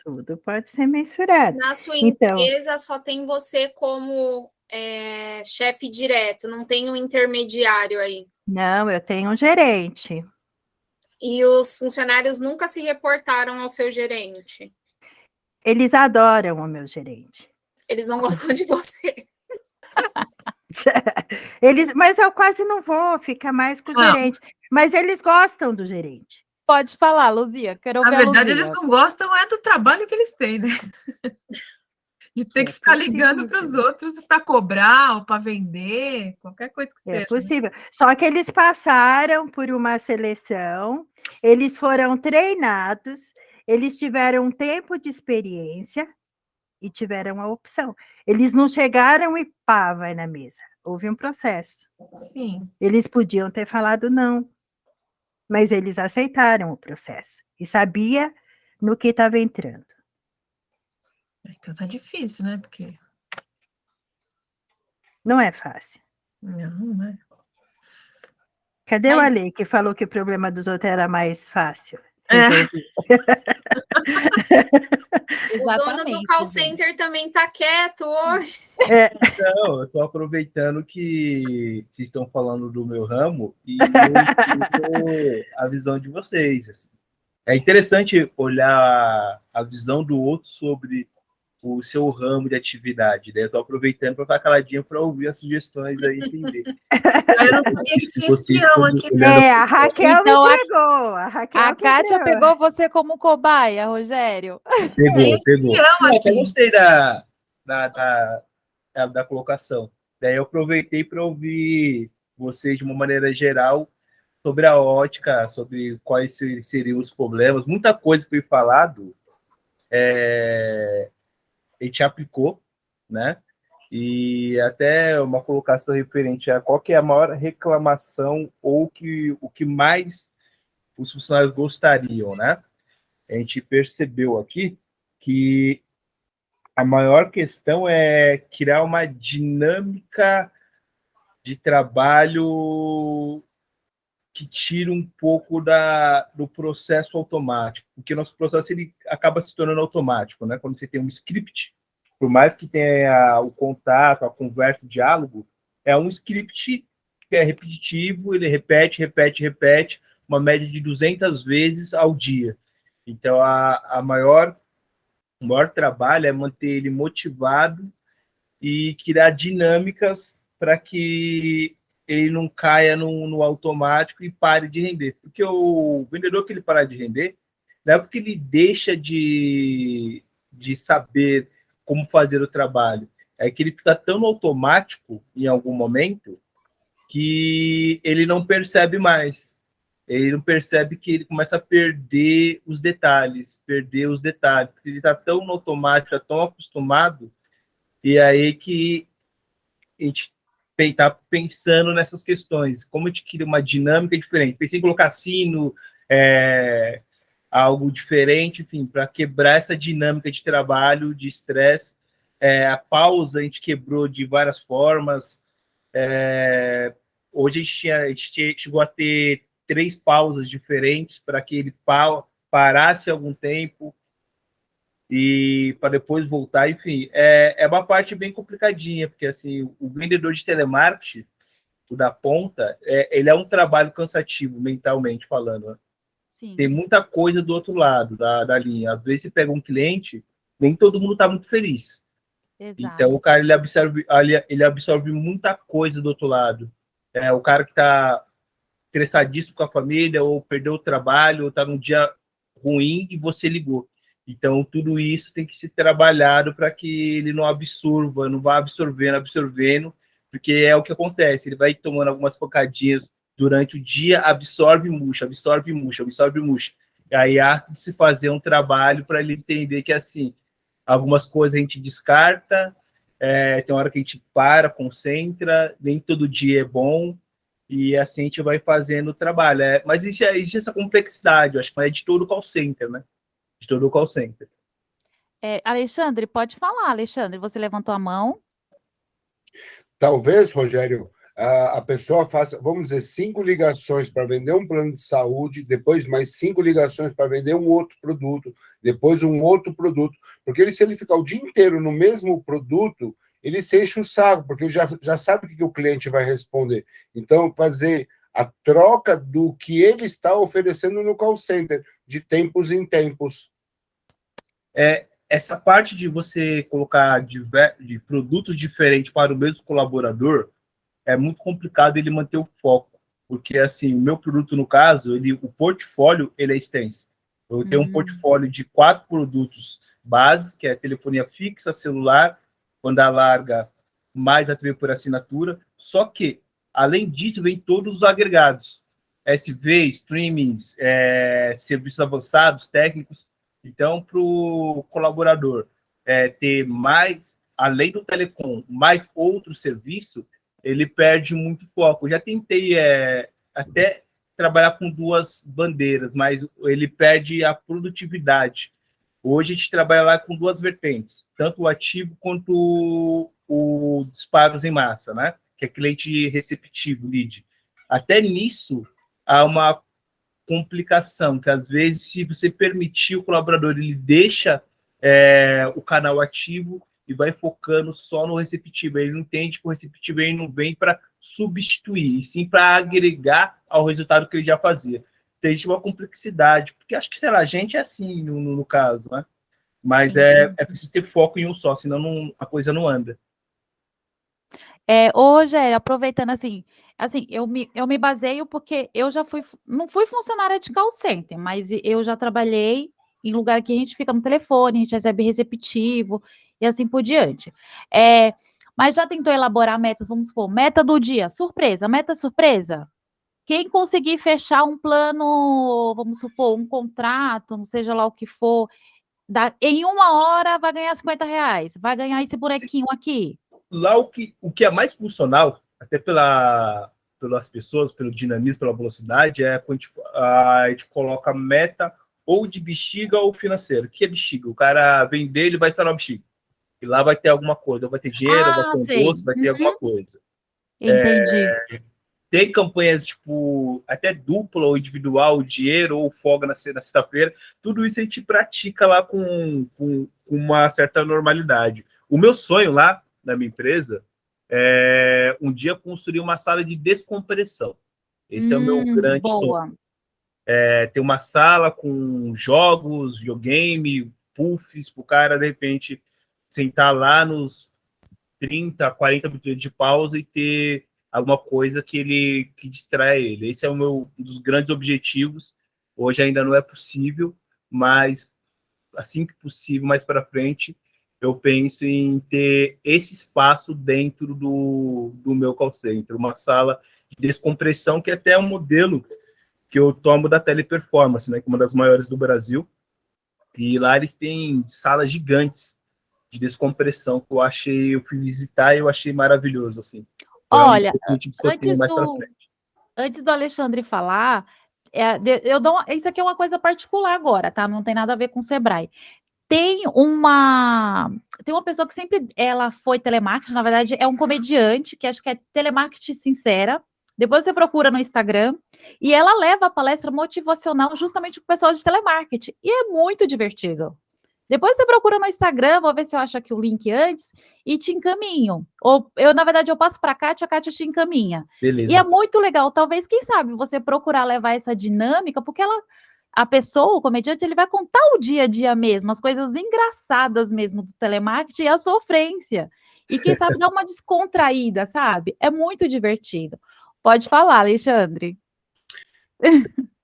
Tudo pode ser mensurado. Na sua empresa só tem você como chefe direto, não tem um intermediário aí? Não, eu tenho um gerente. E os funcionários nunca se reportaram ao seu gerente? Eles adoram o meu gerente. Eles não gostam de você. Mas eu quase não vou ficar mais com o gerente. Mas eles gostam do gerente. Pode falar, Luzia. Quero ver Na verdade, Luzia. eles não gostam do trabalho que eles têm, né? De ter que ficar ligando para os outros para cobrar ou para vender, qualquer coisa que seja. É possível. Só que eles passaram por uma seleção, eles foram treinados, eles tiveram um tempo de experiência e tiveram a opção. Eles não chegaram e pá, vai na mesa. Houve um processo. Sim. Eles podiam ter falado não, mas eles aceitaram o processo e sabia no que estava entrando. Então tá difícil, né? Porque Não é fácil. não é. Cadê o Ale, que falou que o problema dos outros era mais fácil? O dono do call center também tá quieto hoje. Não, eu estou aproveitando que vocês estão falando do meu ramo e eu escuto a visão de vocês. Assim. É interessante olhar a visão do outro sobre o seu ramo de atividade. Né? Eu estou aproveitando para ficar caladinho para ouvir as sugestões aí e entender. Eu não sabia que tinha espião aqui. A Raquel então, me pegou. A Kátia pegou você como cobaia, Rogério. Pegou. Eu até gostei da colocação. Daí eu aproveitei para ouvir vocês de uma maneira geral sobre a ótica, sobre quais seriam os problemas. Muita coisa que foi falado a gente aplicou, né? E até uma colocação referente a qual que é a maior reclamação ou o que mais os funcionários gostariam, né? A gente percebeu aqui que a maior questão é criar uma dinâmica de trabalho que tira um pouco do processo automático, porque o nosso processo ele acaba se tornando automático, né? Quando você tem um script, por mais que tenha o contato, a conversa, o diálogo, é um script que é repetitivo, ele repete, uma média de 200 vezes ao dia. Então, o maior trabalho é manter ele motivado e criar dinâmicas para que ele não caia no automático e pare de render. Porque o vendedor que ele parar de render, não é porque ele deixa de saber como fazer o trabalho, é que ele fica tão automático em algum momento que ele não percebe mais. Ele não percebe que ele começa a perder os detalhes, porque ele está tão no automático, está tão acostumado, e aí que a gente está pensando nessas questões, como a gente cria uma dinâmica diferente. Pensei em colocar sino, algo diferente, enfim, para quebrar essa dinâmica de trabalho, de estresse. A pausa a gente quebrou de várias formas. Hoje a gente chegou a ter 3 pausas diferentes para que ele parasse algum tempo e para depois voltar, enfim, é uma parte bem complicadinha, porque assim, o vendedor de telemarketing, o da ponta, ele é um trabalho cansativo, mentalmente falando, né? Sim. Tem muita coisa do outro lado da linha. Às vezes você pega um cliente, nem todo mundo está muito feliz. Exato. Então o cara ele absorve muita coisa do outro lado. O cara que está estressadíssimo com a família, ou perdeu o trabalho, ou está num dia ruim e você ligou. Então, tudo isso tem que ser trabalhado para que ele não absorva, não vá absorvendo, porque é o que acontece. Ele vai tomando algumas pancadinhas durante o dia, absorve e murcha. E aí há de se fazer um trabalho para ele entender que, assim, algumas coisas a gente descarta, tem hora que a gente para, concentra, nem todo dia é bom, e assim a gente vai fazendo o trabalho. Mas existe essa complexidade, eu acho que é de todo o call center, né? De todo o call center. Alexandre, pode falar, Alexandre, você levantou a mão. Talvez, Rogério, a pessoa faça, vamos dizer, 5 ligações para vender um plano de saúde, depois mais 5 ligações para vender um outro produto, depois um outro produto, porque se ele ficar o dia inteiro no mesmo produto, ele se enche o saco, porque ele já sabe o que o cliente vai responder. Então, fazer a troca do que ele está oferecendo no call center, de tempos em tempos. Essa parte de você colocar de produtos diferentes para o mesmo colaborador, é muito complicado ele manter o foco, porque assim, o meu produto, no caso, o portfólio, ele é extenso. Eu tenho um portfólio de 4 produtos bases, que é telefonia fixa, celular, banda larga, mais a TV por assinatura. Só que, além disso, vem todos os agregados. SV, streamings, serviços avançados, técnicos. Então, para o colaborador ter mais, além do telecom, mais outro serviço, ele perde muito foco. Eu já tentei até trabalhar com duas bandeiras, mas ele perde a produtividade. Hoje a gente trabalha lá com duas vertentes, tanto o ativo quanto o disparos em massa, né? Que é cliente receptivo, lead. Até nisso há uma complicação, que às vezes, se você permitir o colaborador, ele deixa o canal ativo e vai focando só no receptivo. Ele não entende que o receptivo ele não vem para substituir, e sim para agregar ao resultado que ele já fazia. Então, existe uma complexidade, porque acho que, sei lá, a gente é assim no caso, né? Mas é preciso ter foco em um só, senão a coisa não anda. Hoje, aproveitando assim, eu me baseio porque eu já não fui funcionária de call center, mas eu já trabalhei em lugar que a gente fica no telefone, a gente recebe receptivo e assim por diante. Mas já tentou elaborar metas, vamos supor, meta do dia, surpresa, meta surpresa? Quem conseguir fechar um plano, vamos supor, um contrato, não seja lá o que for, em 1 hora vai ganhar R$50, vai ganhar esse bonequinho aqui. Lá o que é mais funcional, até pelas pessoas, pelo dinamismo, pela velocidade, é quando a gente coloca meta ou de bexiga ou financeiro. O que é bexiga? O cara vender, ele vai estar na bexiga. E lá vai ter alguma coisa, vai ter dinheiro, vai ter um doce, vai ter alguma coisa. Entendi. Tem campanhas, até dupla ou individual, dinheiro ou folga na sexta-feira. Tudo isso a gente pratica lá com uma certa normalidade. O meu sonho lá, na minha empresa, é um dia construir uma sala de descompressão. Esse é o meu grande sonho. Ter uma sala com jogos, videogame, puffs, para o cara, de repente, sentar lá nos 30, 40 minutos de pausa e ter alguma coisa que distrai ele. Esse é um dos grandes objetivos. Hoje ainda não é possível, mas assim que possível, mais para frente, eu penso em ter esse espaço dentro do meu call center, uma sala de descompressão, que é até um modelo que eu tomo da Teleperformance, né, que é uma das maiores do Brasil, e lá eles têm salas gigantes de descompressão, que eu fui visitar e eu achei maravilhoso, assim. Olha, antes do Alexandre falar, isso aqui é uma coisa particular agora, tá? Não tem nada a ver com o Sebrae. Tem uma pessoa que sempre ela foi telemarketing, na verdade é um comediante, que acho que é Telemarketing Sincera. Depois você procura no Instagram, e ela leva a palestra motivacional justamente para o pessoal de telemarketing, e é muito divertido. Depois você procura no Instagram, vou ver se eu acho aqui o link antes, e te encaminho. Ou na verdade, eu passo para a Kátia te encaminha. Beleza. E é muito legal, talvez, quem sabe, você procurar levar essa dinâmica, porque a pessoa, o comediante, ele vai contar o dia a dia mesmo, as coisas engraçadas mesmo do telemarketing e a sofrência. E quem sabe dar uma descontraída, sabe? É muito divertido. Pode falar, Alexandre.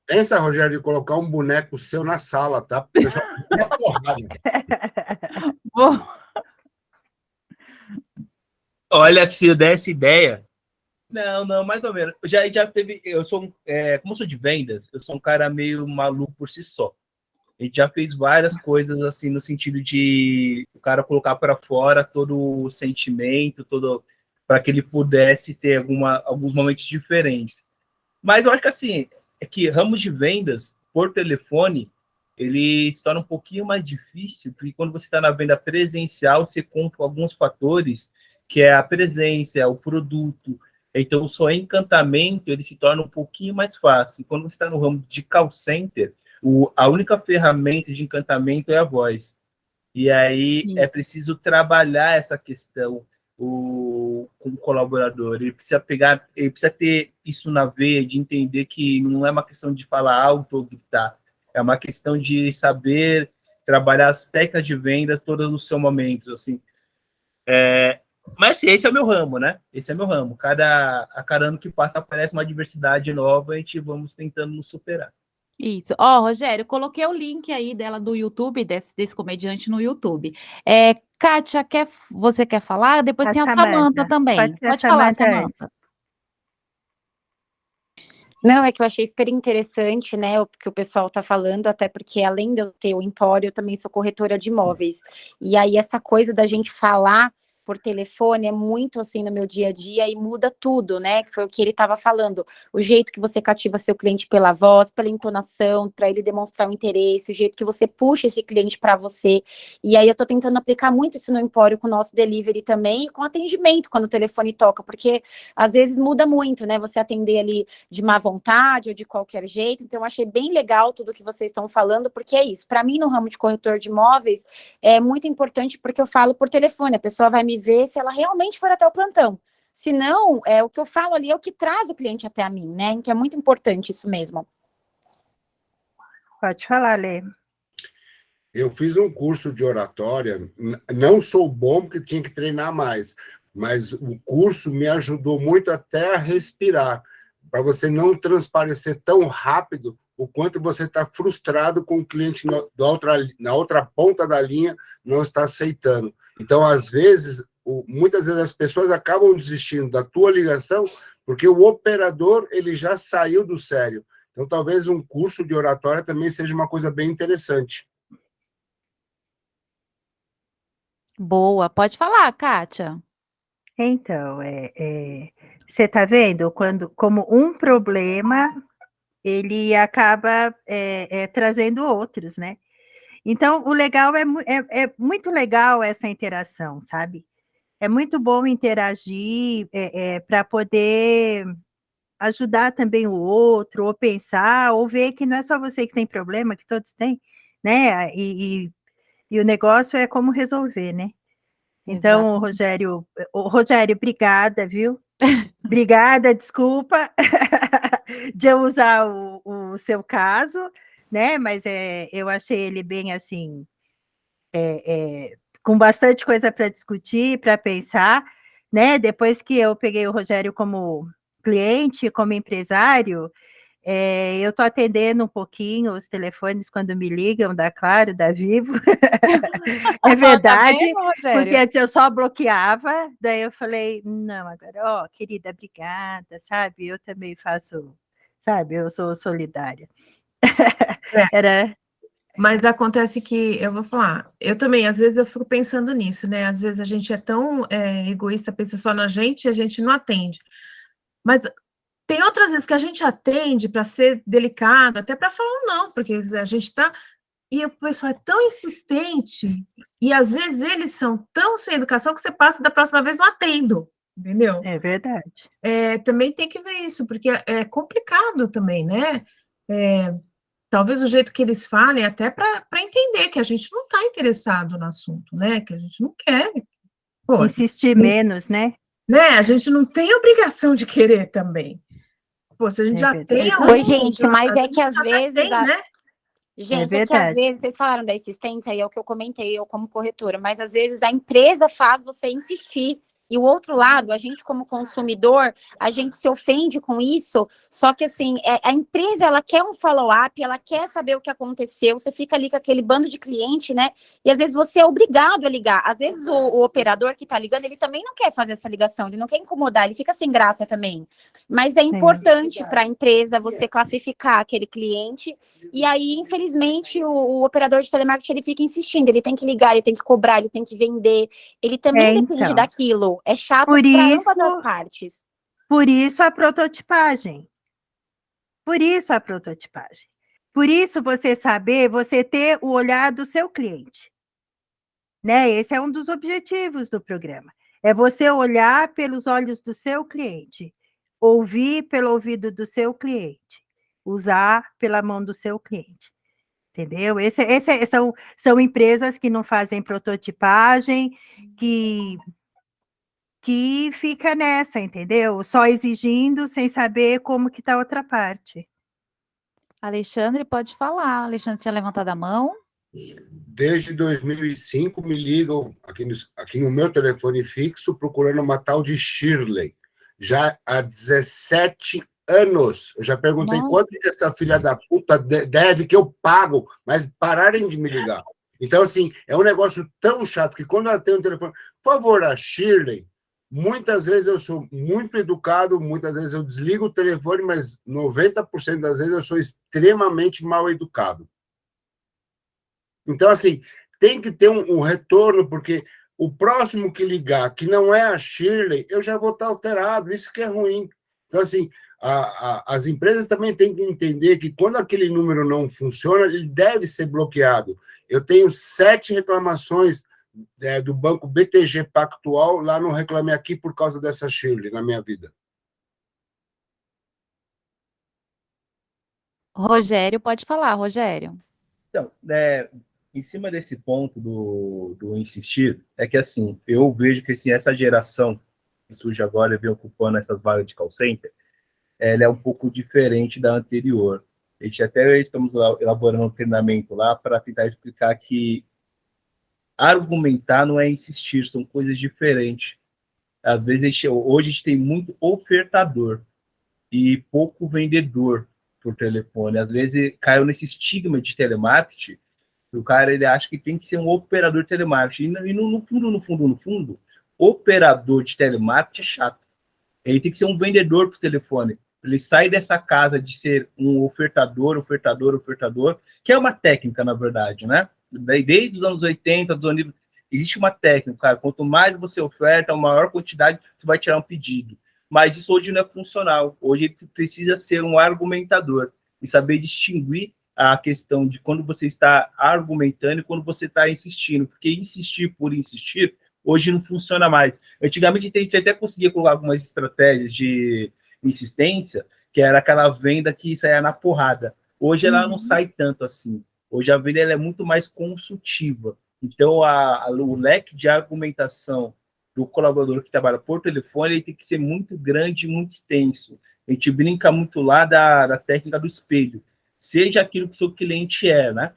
Pensa, Rogério, de colocar um boneco seu na sala, tá? O pessoal fica porrada. Olha, se eu desse ideia... Não, mais ou menos. Já teve... como eu sou de vendas, eu sou um cara meio maluco por si só. A gente já fez várias coisas, assim, no sentido de o cara colocar para fora todo o sentimento, para que ele pudesse ter alguns momentos diferentes. Mas eu acho que, assim, que ramos de vendas por telefone, ele se torna um pouquinho mais difícil, porque quando você está na venda presencial, você compra alguns fatores, que é a presença, é o produto. Então, só encantamento, ele se torna um pouquinho mais fácil. Quando você está no ramo de call center, a única ferramenta de encantamento é a voz. E aí é preciso trabalhar essa questão com o colaborador. Ele precisa ter isso na veia, de entender que não é uma questão de falar alto ou gritar. É uma questão de saber trabalhar as técnicas de vendas todas no seu momento, assim. Mas assim, esse é o meu ramo, né? Esse é meu ramo. A cada ano que passa aparece uma diversidade nova e vamos tentando nos superar. Isso. Ó, Rogério, coloquei o link aí dela do YouTube, desse comediante no YouTube. Kátia, você quer falar? Depois A tem a Samanta Samanta. também. Pode ser a Pode falar, Samanta antes. Samanta. Não, é que eu achei super interessante, né, o que o pessoal está falando, até porque além de eu ter o empório, eu também sou corretora de imóveis. E aí essa coisa da gente falar por telefone é muito assim no meu dia a dia e muda tudo, né? Que foi o que ele estava falando. O jeito que você cativa seu cliente pela voz, pela entonação, para ele demonstrar o interesse, o jeito que você puxa esse cliente para você. E aí eu estou tentando aplicar muito isso no empório com o nosso delivery também e com atendimento quando o telefone toca, porque às vezes muda muito, né? Você atender ali de má vontade ou de qualquer jeito. Então, eu achei bem legal tudo que vocês estão falando, porque é isso. Para mim, no ramo de corretor de imóveis, é muito importante porque eu falo por telefone. A pessoa vai me ver se ela realmente for até o plantão. Se não, o que eu falo ali é o que traz o cliente até a mim, né? Então, é muito importante isso mesmo. Pode falar, Lê. Eu fiz um curso de oratória, não sou bom porque tinha que treinar mais, mas o curso me ajudou muito até a respirar, para você não transparecer tão rápido o quanto você está frustrado com o cliente na outra ponta da linha não está aceitando. Então, às vezes, muitas vezes as pessoas acabam desistindo da tua ligação porque o operador ele já saiu do sério. Então, talvez um curso de oratória também seja uma coisa bem interessante. Boa. Pode falar, Kátia. Então, você está vendo como um problema ele acaba trazendo outros, né? Então, o legal é muito legal essa interação, sabe? É muito bom interagir para poder ajudar também o outro, ou pensar, ou ver que não é só você que tem problema, que todos têm, né? E o negócio é como resolver, né? Então, Rogério, obrigada, viu? Obrigada, desculpa de eu usar o seu caso, né? Mas eu achei ele bem assim, com bastante coisa para discutir, para pensar, né? Depois que eu peguei o Rogério como cliente, como empresário, eu estou atendendo um pouquinho os telefones quando me ligam, da Claro, da Vivo. É verdade, tá vendo, porque antes eu só bloqueava, daí eu falei, não, agora, querida, obrigada, sabe? Eu também faço, sabe? Eu sou solidária. Era... Mas acontece que, eu vou falar, eu também, às vezes eu fico pensando nisso, né? Às vezes a gente é tão egoísta, pensa só na gente e a gente não atende. Mas tem outras vezes que a gente atende para ser delicado, até para falar um não, porque a gente está... E o pessoal é tão insistente, e às vezes eles são tão sem educação que você passa da próxima vez não atendo, entendeu? É verdade. Também tem que ver isso, porque é complicado também, né? Talvez o jeito que eles falem, até para entender que a gente não está interessado no assunto, né? Que a gente não quer. Pô, insistir menos, né? A gente não tem obrigação de querer também. Pô, se a gente já tem... Oi, gente, mas é que às vezes... Tem, né? Gente, é que às vezes, vocês falaram da insistência, e é o que eu comentei, eu como corretora, mas às vezes a empresa faz você insistir. E o outro lado, a gente como consumidor, a gente se ofende com isso, só que assim, a empresa, ela quer um follow-up, ela quer saber o que aconteceu, você fica ali com aquele bando de cliente, né? E às vezes você é obrigado a ligar. Às vezes o operador que tá ligando, ele também não quer fazer essa ligação, ele não quer incomodar, ele fica sem graça também. Mas é importante para a empresa você classificar aquele cliente, e aí, infelizmente, o operador de telemarketing, ele fica insistindo, ele tem que ligar, ele tem que cobrar, ele tem que vender, ele também depende daquilo. É chato para ambas as partes. Por isso a prototipagem. Por isso você saber, você ter o olhar do seu cliente. Né? Esse é um dos objetivos do programa. É você olhar pelos olhos do seu cliente, ouvir pelo ouvido do seu cliente, usar pela mão do seu cliente. Entendeu? São empresas que não fazem prototipagem, que fica nessa, entendeu? Só exigindo, sem saber como que está a outra parte. Alexandre, pode falar. Alexandre tinha levantado a mão. Desde 2005 me ligam aqui no meu telefone fixo procurando uma tal de Shirley. Já há 17 anos. Eu já perguntei Nossa. quanto que essa filha da puta deve, que eu pago, mas pararem de me ligar. Então, assim, é um negócio tão chato que quando ela tem um telefone... Por favor, a Shirley, muitas vezes eu sou muito educado, muitas vezes eu desligo o telefone, mas 90% das vezes eu sou extremamente mal educado. Então, assim, tem que ter um retorno, porque o próximo que ligar, que não é a Shirley, eu já vou estar alterado, isso que é ruim. Então, assim, as empresas também têm que entender que quando aquele número não funciona, ele deve ser bloqueado. Eu tenho 7 reclamações do banco BTG Pactual lá no Reclame Aqui por causa dessa Shirley na minha vida. Rogério, pode falar, Rogério. Então, em cima desse ponto do insistir, é que, assim, eu vejo que assim, essa geração que surge agora e vem ocupando essas vagas de call center, ela é um pouco diferente da anterior. A gente até estamos elaborando um treinamento lá para tentar explicar que argumentar não é insistir, são coisas diferentes. Às vezes, hoje a gente tem muito ofertador e pouco vendedor por telefone. Às vezes caiu nesse estigma de telemarketing, o cara ele acha que tem que ser um operador de telemarketing. E no fundo, operador de telemarketing é chato. Ele tem que ser um vendedor por telefone. Ele sai dessa casa de ser um ofertador, que é uma técnica, na verdade, né? Desde os anos 80, existe uma técnica, cara. Quanto mais você oferta, a maior quantidade, você vai tirar um pedido. Mas isso hoje não é funcional. Hoje ele precisa ser um argumentador e saber distinguir a questão de quando você está argumentando e quando você está insistindo. Porque insistir por insistir, hoje não funciona mais. Antigamente a gente até conseguia colocar algumas estratégias de insistência, que era aquela venda que saía na porrada. Hoje ela não sai tanto assim. Hoje a venda ela é muito mais consultiva. Então o leque de argumentação do colaborador que trabalha por telefone ele tem que ser muito grande e muito extenso. A gente brinca muito lá da técnica do espelho. Seja aquilo que o seu cliente é, né?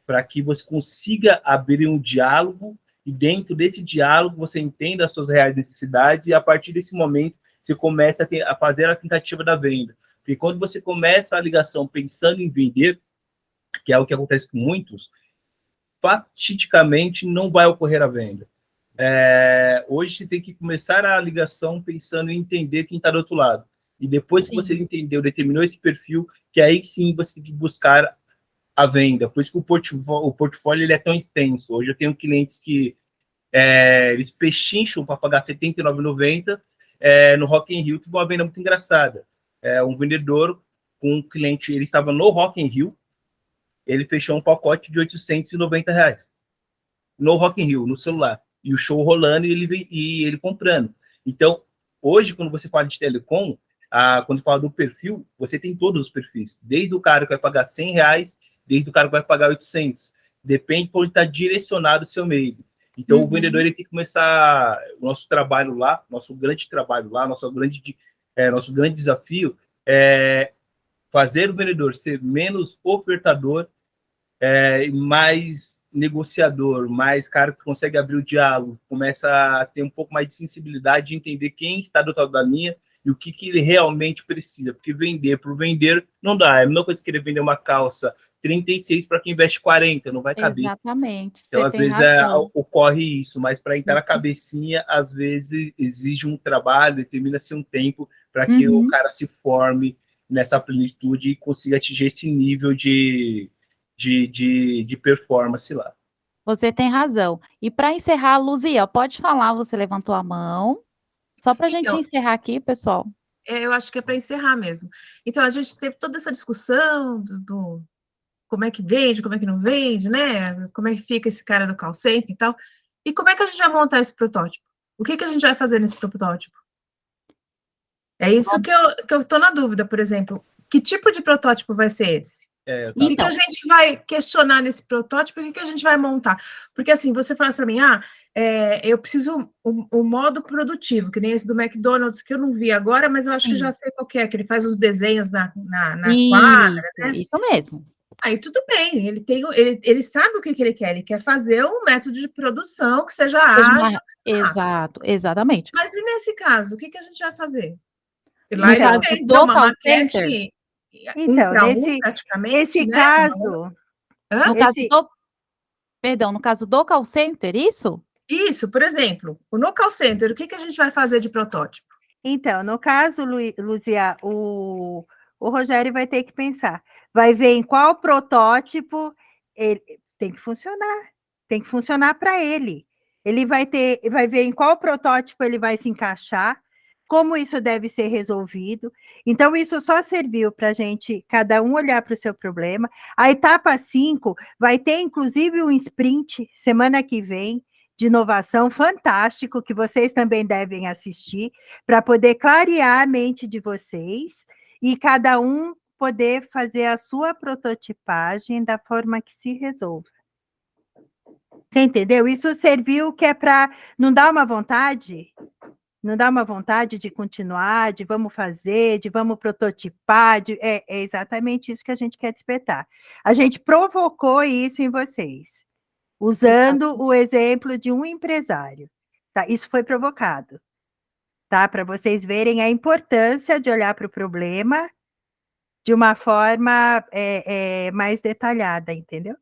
Para que você consiga abrir um diálogo e dentro desse diálogo você entenda as suas reais necessidades e a partir desse momento você começa a fazer a tentativa da venda. Porque quando você começa a ligação pensando em vender, que é o que acontece com muitos, fatidicamente não vai ocorrer a venda. Hoje você tem que começar a ligação pensando em entender quem está do outro lado. E depois que você entendeu, determinou esse perfil, que aí sim você tem que buscar a venda. Por isso que o portfólio ele é tão extenso. Hoje eu tenho clientes que eles pechincham para pagar R$ 79,90. No Rock in Rio teve uma venda muito engraçada. Um vendedor com um cliente, ele estava no Rock in Rio, ele fechou um pacote de R$890 no Rock in Rio, no celular. E o show rolando e ele comprando. Então, hoje, quando você fala de telecom, quando fala do perfil, você tem todos os perfis. Desde o cara que vai pagar R$100, desde o cara que vai pagar 800. Depende por onde está direcionado o seu meio. Então, o vendedor ele tem que começar o nosso trabalho lá, nosso grande trabalho lá, nosso grande desafio é fazer o vendedor ser menos ofertador, mais negociador, mais cara que consegue abrir o diálogo, começa a ter um pouco mais de sensibilidade de entender quem está do outro lado da linha e o que ele realmente precisa, porque vender por vender não dá. É a mesma coisa que querer vender uma calça 36 para quem veste 40, não vai caber. Exatamente. Então, às vezes, ocorre isso, mas para entrar na cabecinha, às vezes, exige um trabalho, determina-se um tempo para que o cara se forme nessa plenitude e consiga atingir esse nível de performance lá. Você tem razão. E para encerrar, Luzia, pode falar, você levantou a mão. Só para a gente encerrar aqui, pessoal. Eu acho que é para encerrar mesmo. Então, a gente teve toda essa discussão do como é que vende, como é que não vende, né? Como é que fica esse cara do call center e tal. E como é que a gente vai montar esse protótipo? O que a gente vai fazer nesse protótipo? É isso que eu estou na dúvida, por exemplo. Que tipo de protótipo vai ser esse? O que a gente vai questionar nesse protótipo? O que a gente vai montar? Porque, assim, você fala para mim, eu preciso o modo produtivo, que nem esse do McDonald's, que eu não vi agora, mas eu acho que já sei qual que é, que ele faz os desenhos na quadra, né? Isso mesmo. Aí tudo bem, ele sabe o que ele quer fazer um método de produção que seja ágil. Exato, exatamente. Mas e nesse caso, o que a gente vai fazer? Lá No ele caso fez do uma call maquete center? Então, pra nesse praticamente, esse né? caso, Hã? No caso esse, do, perdão, no caso do call center, isso? Isso, por exemplo, no call center, o que que a gente vai fazer de protótipo? então, no caso, Luzia, o Rogério vai ter que pensar, vai ver em qual protótipo ele tem que funcionar para ele. Ele vai ver em qual protótipo ele vai se encaixar, como isso deve ser resolvido. Então, isso só serviu para a gente, cada um olhar para o seu problema. A etapa 5 vai ter, inclusive, um sprint semana que vem, de inovação fantástico, que vocês também devem assistir, para poder clarear a mente de vocês e cada um poder fazer a sua prototipagem da forma que se resolva. Você entendeu? Isso serviu que é para não dar uma vontade, não dá uma vontade de continuar, de vamos fazer, de vamos prototipar, é exatamente isso que a gente quer despertar. A gente provocou isso em vocês, usando o exemplo de um empresário. Tá? Isso foi provocado, tá? Para vocês verem a importância de olhar para o problema de uma forma mais detalhada, entendeu?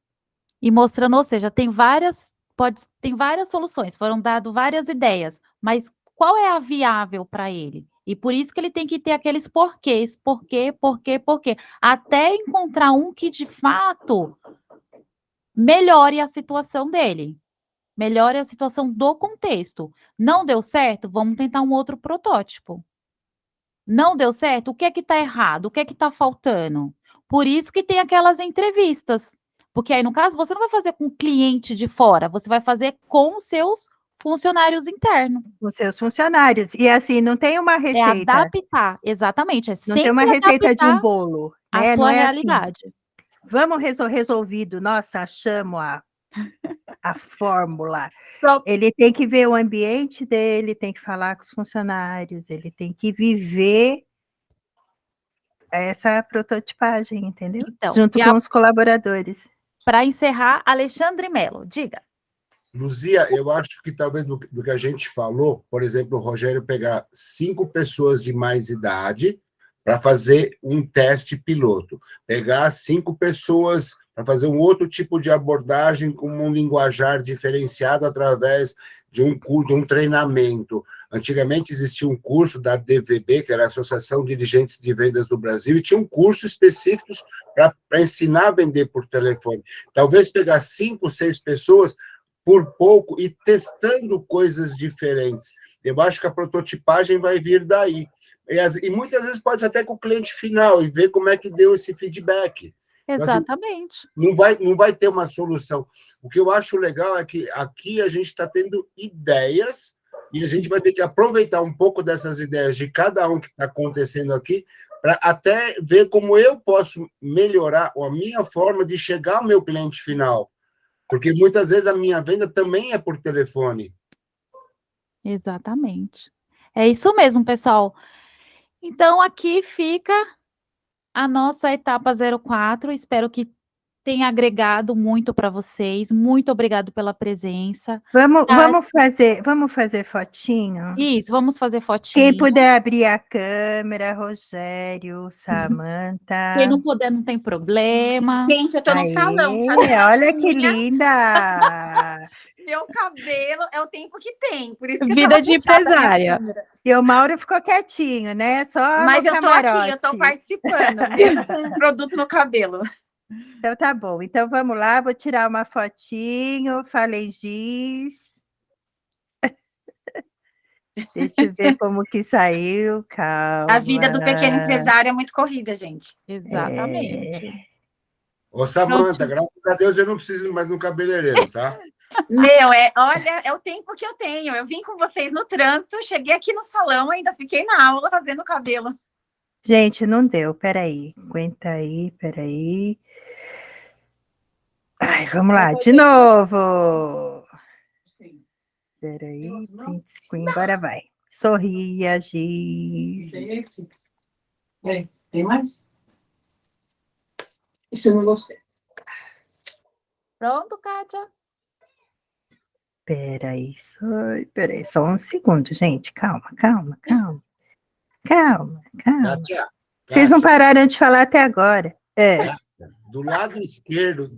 E mostrando, ou seja, tem várias soluções, foram dadas várias ideias, mas qual é a viável para ele? E por isso que ele tem que ter aqueles porquês, porquê, até encontrar um que de fato melhore a situação dele, melhore a situação do contexto. Não deu certo? Vamos tentar um outro protótipo. Não deu certo? O que é que está errado? O que é que está faltando? Por isso que tem aquelas entrevistas. Porque aí, no caso, você não vai fazer com o cliente de fora, você vai fazer com os seus funcionários internos. Os seus funcionários. E assim, não tem uma É receita. adaptar, exatamente. É Não tem uma sempre receita de um adaptar bolo, a né? Não sua é assim, realidade. vamos resolvido, nossa, achamos a fórmula. Pronto. Ele tem que ver o ambiente dele, tem que falar com os funcionários, ele tem que viver essa prototipagem, entendeu? Então, Junto com os colaboradores. para encerrar, Alexandre Melo, diga. Luzia, eu acho que talvez do que a gente falou, por exemplo, o Rogério pegar 5 pessoas de mais idade para fazer um teste piloto, pegar 5 pessoas para fazer um outro tipo de abordagem com um linguajar diferenciado através de um treinamento. Antigamente existia um curso da DVB, que era a Associação de Dirigentes de Vendas do Brasil, e tinha um curso específico para ensinar a vender por telefone. Talvez pegar 5, 6 pessoas por pouco e testando coisas diferentes. Eu acho que a prototipagem vai vir daí. E muitas vezes pode ser até com o cliente final e ver como é que deu esse feedback. Exatamente. Então, assim, não vai ter uma solução. O que eu acho legal é que aqui a gente está tendo ideias e a gente vai ter que aproveitar um pouco dessas ideias de cada um que está acontecendo aqui para até ver como eu posso melhorar a minha forma de chegar ao meu cliente final. Porque muitas vezes a minha venda também é por telefone. Exatamente. É isso mesmo, pessoal. Então, aqui fica a nossa etapa 04. Espero que tenha agregado muito para vocês. Muito obrigado pela presença. Vamos fazer fotinho? Isso, vamos fazer Quem fotinho. puder abrir a câmera, Rogério, Samanta. Quem não puder, não tem problema. Gente, eu tô no Aê, salão fazendo olha que unha. linda! Meu cabelo é o tempo que tem, por isso que eu Vida tava de fechada a minha empresária. câmera. E o Mauro ficou quietinho, né? Só Mas no eu tô camarote. aqui, eu tô participando, mesmo com o produto no cabelo. Então tá bom. Então vamos lá, vou tirar uma fotinho. Falei giz. Deixa eu ver como que saiu. Calma. A vida do pequeno empresário é muito corrida, gente. Exatamente. Ô, Samanta, graças a Deus eu não preciso mais de um cabeleireiro, tá? Meu, olha, é o tempo que eu tenho. Eu vim com vocês no trânsito, cheguei aqui no salão, ainda fiquei na aula fazendo o cabelo. Gente, não deu. Peraí. Aguenta aí, peraí. Ai, vamos lá, de novo. Peraí, print screen, agora vai. Sorria, Giz. Tem mais? Isso eu não gostei. Pronto, Kátia? Peraí, só um segundo, gente. Calma. Calma. Kátia, Vocês não Kátia, pararam de falar até agora. do lado esquerdo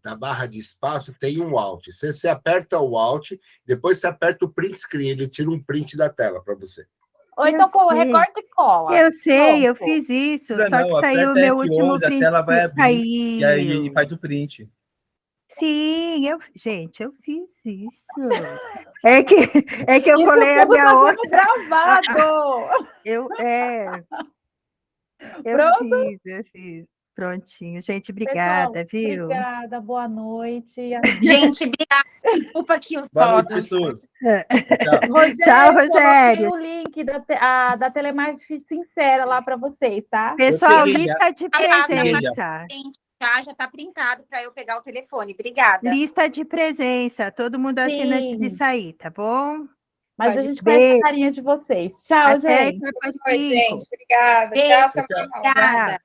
da barra de espaço tem um Alt. Você aperta o Alt, depois você aperta o print screen, ele tira um print da tela para você. Ou então sei. recorta e cola. Eu sei, eu Pronto. fiz isso, Não, só que saiu o aperta meu F11, último a print. tela vai abrir, e aí Saiu. faz o print. Sim, gente, eu fiz isso. É que eu Isso colei a tudo minha tá sendo outra. gravado. Eu fiz. Prontinho. Gente, obrigada, Pessoal, viu? obrigada, boa noite. Gente, obrigada. Desculpa aqui os Boa noite, todos. pessoas. Rogério, Tchau, Rogério. coloquei o link da telemarketing sincera lá para vocês, tá? Pessoal, peguei lista de presença. Já tá printado para eu pegar o telefone. Obrigada. Lista de presença. Todo mundo assina antes de Sim. sair, tá bom? Mas a Pode gente conhece ver. a carinha de vocês. Tchau, Até gente. etapa Boa noite, 5. gente. Obrigada. Beijo. Tchau, Samuel. Obrigada.